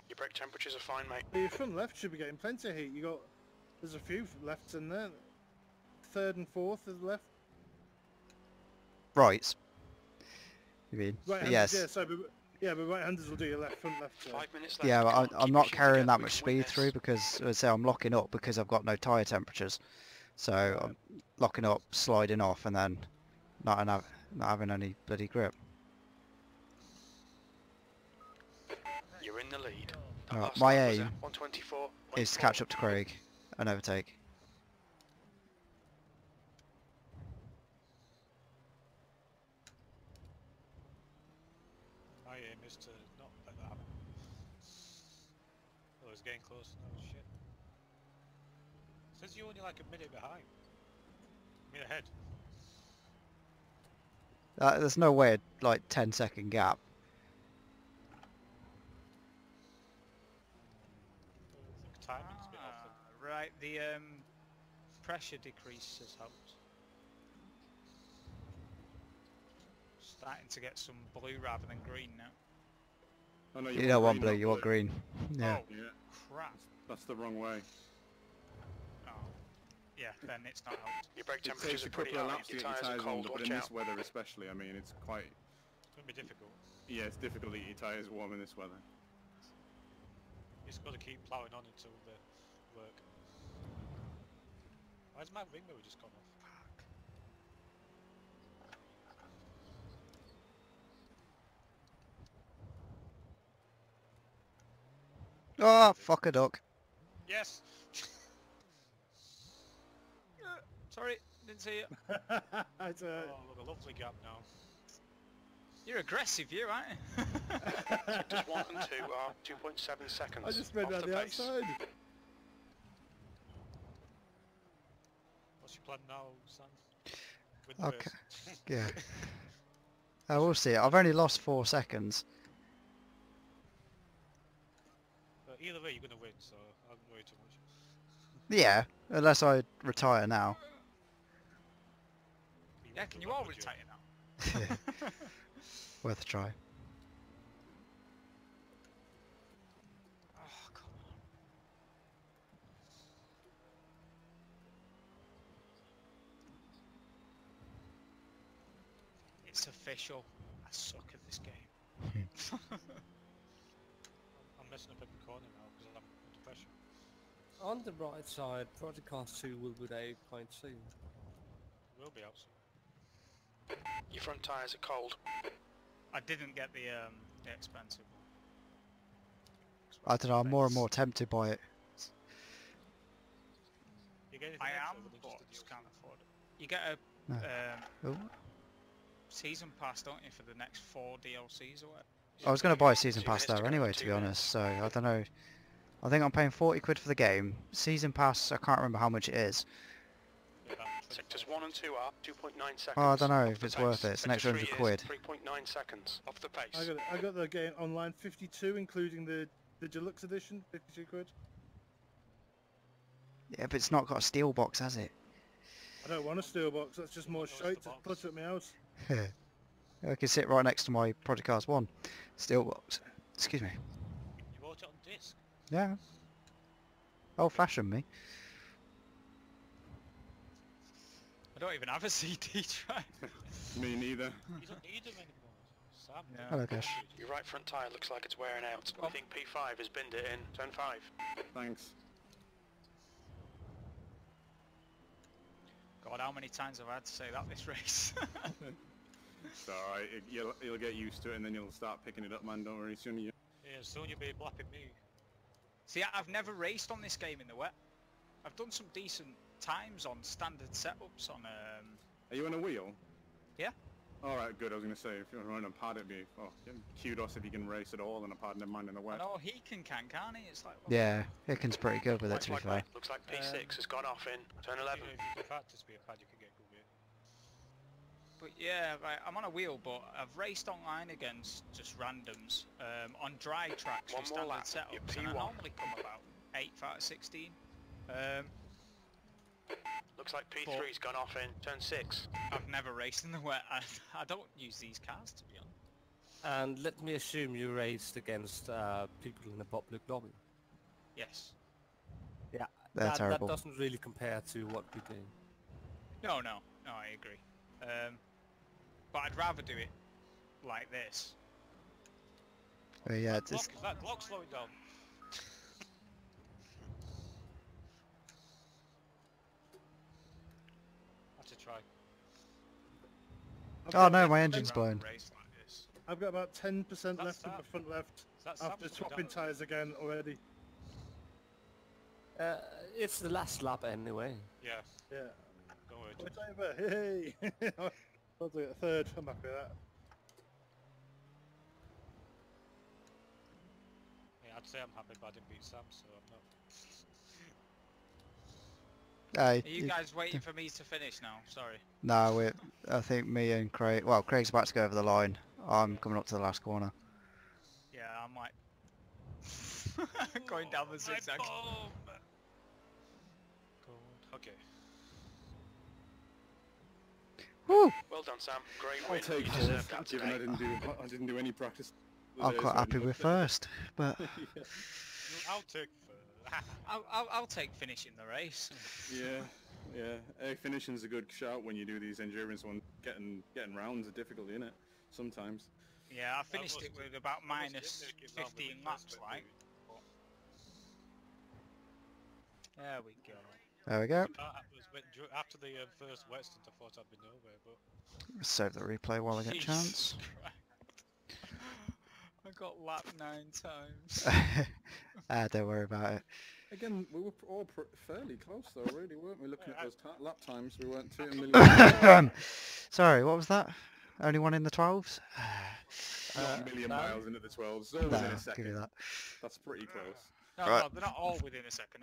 [SPEAKER 4] Your brake temperatures are fine, mate.
[SPEAKER 8] Your front left should be getting plenty of heat. There's a few lefts in there. Third and fourth is left.
[SPEAKER 1] rights. You mean? But
[SPEAKER 8] Right-handers,
[SPEAKER 1] yes.
[SPEAKER 8] yeah, so, but right-handers will do your left, front, left.
[SPEAKER 4] 5 minutes left.
[SPEAKER 1] Yeah,
[SPEAKER 4] Come
[SPEAKER 1] but
[SPEAKER 4] on,
[SPEAKER 1] I'm
[SPEAKER 4] keep
[SPEAKER 1] not
[SPEAKER 4] pushing
[SPEAKER 1] carrying
[SPEAKER 4] together,
[SPEAKER 1] that
[SPEAKER 4] we
[SPEAKER 1] much
[SPEAKER 4] can win
[SPEAKER 1] speed
[SPEAKER 4] this.
[SPEAKER 1] through because, as I say, I'm locking up because I've got no tyre temperatures. So I'm locking up, sliding off, and then not having any bloody grip.
[SPEAKER 4] You're in the lead.
[SPEAKER 1] Right,
[SPEAKER 4] Last
[SPEAKER 1] my
[SPEAKER 4] lap was
[SPEAKER 1] aim
[SPEAKER 4] at 124.
[SPEAKER 1] is to catch up to Craig and overtake.
[SPEAKER 2] My aim is to not let that happen. Oh, it's getting close. Oh shit. Says you're only like a minute behind. A minute ahead.
[SPEAKER 1] There's no way, like 10-second gap.
[SPEAKER 2] The timing's a bit off.
[SPEAKER 7] Right, the pressure decrease has helped. Starting to get some blue rather than green now.
[SPEAKER 6] Oh, no,
[SPEAKER 1] You don't want blue,
[SPEAKER 6] not
[SPEAKER 1] you want green. Yeah.
[SPEAKER 7] Oh,
[SPEAKER 6] Yeah,
[SPEAKER 7] crap.
[SPEAKER 6] that's the wrong way.
[SPEAKER 7] Oh. Yeah, then it's not helped.
[SPEAKER 4] Your brake
[SPEAKER 6] It
[SPEAKER 4] temperatures
[SPEAKER 6] takes a
[SPEAKER 4] are pretty
[SPEAKER 6] couple of
[SPEAKER 4] high.
[SPEAKER 6] laps to
[SPEAKER 4] Your
[SPEAKER 6] get your
[SPEAKER 4] tyres are
[SPEAKER 6] tyres
[SPEAKER 4] cold.
[SPEAKER 6] under, but
[SPEAKER 4] Watch
[SPEAKER 6] in
[SPEAKER 4] out.
[SPEAKER 6] this weather especially, I mean, it's quite...
[SPEAKER 2] It's going to be difficult.
[SPEAKER 6] Yeah, it's difficult to get your tyres warm in this weather.
[SPEAKER 2] You just got to keep ploughing on until the work. Why's my ring mirror just gone off?
[SPEAKER 1] Oh, fuck a duck.
[SPEAKER 2] Yes!
[SPEAKER 7] Sorry, didn't see it.
[SPEAKER 8] It's,
[SPEAKER 2] Oh, look, a lovely gap now.
[SPEAKER 7] You're aggressive, you, aren't you?
[SPEAKER 4] Sectors 1 and 2 are 2.7 seconds
[SPEAKER 8] I just went
[SPEAKER 4] off
[SPEAKER 8] around the
[SPEAKER 4] pace.
[SPEAKER 8] outside.
[SPEAKER 2] What's your plan now, Sam? With the
[SPEAKER 1] Okay.
[SPEAKER 2] race?
[SPEAKER 1] Yeah. I will see. I've only lost 4 seconds.
[SPEAKER 2] But either way, you're going to win, so I don't worry too much.
[SPEAKER 1] Yeah, unless I retire now.
[SPEAKER 7] Yeah, can you all retire now?
[SPEAKER 1] Worth a try.
[SPEAKER 7] Oh, come on. It's official. I suck at this game.
[SPEAKER 2] I'm messing up every corner now because I'm under pressure.
[SPEAKER 3] On the right side, Project Cast 2 will be out quite soon.
[SPEAKER 2] We'll be out soon.
[SPEAKER 4] Your front tyres are cold.
[SPEAKER 7] I didn't get the expensive one.
[SPEAKER 1] I don't know, I'm more and more tempted by it.
[SPEAKER 2] You get anything
[SPEAKER 7] I
[SPEAKER 2] extra
[SPEAKER 7] am,
[SPEAKER 2] other than
[SPEAKER 7] but
[SPEAKER 2] just
[SPEAKER 7] just
[SPEAKER 2] the
[SPEAKER 7] can't afford it. You get a
[SPEAKER 1] No. Oh.
[SPEAKER 7] season pass, don't you, for the next 4 DLCs or what?
[SPEAKER 1] I was going to buy a season
[SPEAKER 4] 2
[SPEAKER 1] pass
[SPEAKER 4] minutes to
[SPEAKER 1] there
[SPEAKER 4] go,
[SPEAKER 1] anyway,
[SPEAKER 4] 2
[SPEAKER 1] to be honest, so
[SPEAKER 4] minutes.
[SPEAKER 1] I don't know. I think I'm paying 40 quid for the game. Season pass, I can't remember how much it is.
[SPEAKER 2] about
[SPEAKER 4] Sectors
[SPEAKER 2] 25.
[SPEAKER 4] 1 and 2 are 2.9 seconds.
[SPEAKER 1] Oh, I don't know
[SPEAKER 4] off
[SPEAKER 1] if
[SPEAKER 4] the
[SPEAKER 1] it's
[SPEAKER 4] pace.
[SPEAKER 1] worth it. It's an
[SPEAKER 4] Sector
[SPEAKER 1] extra
[SPEAKER 4] 3
[SPEAKER 1] 100
[SPEAKER 4] is
[SPEAKER 1] quid.
[SPEAKER 4] 3.9 seconds off the pace.
[SPEAKER 8] I got the game online 52, including the deluxe edition, 52 quid.
[SPEAKER 1] Yeah, but it's not got a steel box, has it?
[SPEAKER 8] I don't want a steel box. That's just more
[SPEAKER 2] What's the
[SPEAKER 8] shite to
[SPEAKER 2] box?
[SPEAKER 8] clutter at my house.
[SPEAKER 1] I can sit right next to my Project Cars 1 steel box. Excuse me.
[SPEAKER 2] You bought it on disc.
[SPEAKER 1] Yeah. Old fashioned me.
[SPEAKER 7] I don't even have a CD drive.
[SPEAKER 6] Me neither.
[SPEAKER 2] You don't need them anymore. Sam.
[SPEAKER 7] Yeah.
[SPEAKER 1] Hello, Cash.
[SPEAKER 4] Your right front tyre looks like it's wearing out. I think P5 has binned it in. Turn 5.
[SPEAKER 6] Thanks.
[SPEAKER 7] God, how many times have I had to say that this race?
[SPEAKER 6] It's alright, you'll get used to it and then you'll start picking it up, man, don't worry, soon you...
[SPEAKER 2] Yeah, soon you'll be blapping me.
[SPEAKER 7] See, I've never raced on this game in the wet. I've done some decent times on standard setups on
[SPEAKER 6] Are you on a wheel?
[SPEAKER 7] Yeah.
[SPEAKER 6] Alright, good, I was going to say, if you're running a pad it'd be... Oh, kudos if you can race at all in a pad, never mind in the
[SPEAKER 7] I
[SPEAKER 6] wet.
[SPEAKER 7] know he can't he? It's like, well,
[SPEAKER 1] Yeah, Hickens pretty good with it, to be fair.
[SPEAKER 4] Looks like P6 has gone off in turn 11.
[SPEAKER 2] If you can practice be a pad, you can get good with it.
[SPEAKER 7] But yeah, right, I'm on a wheel, but I've raced online against just randoms on dry tracks
[SPEAKER 4] One
[SPEAKER 7] with
[SPEAKER 4] more
[SPEAKER 7] standard
[SPEAKER 4] lap, you're
[SPEAKER 7] setups, and I
[SPEAKER 4] P1.
[SPEAKER 7] normally come about 8th out of 16.
[SPEAKER 4] Looks like P3's gone off in turn 6.
[SPEAKER 7] I've never raced in the wet. I don't use these cars, to be honest.
[SPEAKER 3] And let me assume you raced against people in the public lobby.
[SPEAKER 7] Yes.
[SPEAKER 3] Yeah,
[SPEAKER 1] They're
[SPEAKER 3] that
[SPEAKER 1] terrible.
[SPEAKER 3] doesn't really compare to what we do.
[SPEAKER 7] No, I agree. but I'd rather do it like this.
[SPEAKER 1] Yeah,
[SPEAKER 2] That clock's slowing down. Have to try.
[SPEAKER 1] Oh no, my engine's blown.
[SPEAKER 7] Race like this.
[SPEAKER 8] I've got about 10%
[SPEAKER 2] That's
[SPEAKER 8] left of
[SPEAKER 2] Sam.
[SPEAKER 8] the front left
[SPEAKER 2] That's
[SPEAKER 8] after swapping tyres again already.
[SPEAKER 3] It's the last lap anyway.
[SPEAKER 2] Yeah,
[SPEAKER 8] Yeah.
[SPEAKER 2] don't worry.
[SPEAKER 8] It's over. Hey! I'll do it a third. I'm happy with that.
[SPEAKER 2] Yeah, I'd say I'm happy, but I didn't beat Sam, so I'm not.
[SPEAKER 1] Hey,
[SPEAKER 7] Are you guys waiting for me to finish now? Sorry.
[SPEAKER 1] no, I think me and Craig. Well, Craig's about to go over the line. I'm coming up to the last corner.
[SPEAKER 7] Yeah, I'm like going down the zigzag.
[SPEAKER 2] Okay.
[SPEAKER 1] Woo!
[SPEAKER 4] Well done, Sam. Great
[SPEAKER 6] I'll
[SPEAKER 4] win.
[SPEAKER 6] take
[SPEAKER 4] You
[SPEAKER 6] fourth,
[SPEAKER 4] deserve that
[SPEAKER 6] given
[SPEAKER 4] today.
[SPEAKER 6] I didn't do any practice.
[SPEAKER 1] I'm quite happy with first, but
[SPEAKER 2] I'll take.
[SPEAKER 7] I'll take finishing the race.
[SPEAKER 6] Yeah. Hey, finishing's a good shout when you do these endurance ones. Getting rounds are difficult, isn't it? Sometimes.
[SPEAKER 7] Yeah, I finished it with about minus
[SPEAKER 2] didn't make it round, but
[SPEAKER 7] 15
[SPEAKER 2] the
[SPEAKER 7] laps,
[SPEAKER 2] first bit
[SPEAKER 7] like. But there we go.
[SPEAKER 1] there we go.
[SPEAKER 2] After the first wet stint, I thought I'd be nowhere, but
[SPEAKER 1] Save the replay while I get a chance.
[SPEAKER 7] I got lapped 9 times.
[SPEAKER 1] Don't worry about it.
[SPEAKER 6] Again, we were all fairly close though, really, weren't we? Looking at those lap times, we weren't 2 million.
[SPEAKER 1] Sorry, what was that? Only one in the 12s?
[SPEAKER 6] Not a million miles into the 12s. So
[SPEAKER 1] No,
[SPEAKER 6] within a
[SPEAKER 1] I'll
[SPEAKER 6] second.
[SPEAKER 1] give you that.
[SPEAKER 6] That's pretty close.
[SPEAKER 7] No,
[SPEAKER 1] Right.
[SPEAKER 7] no, they're not all within a second.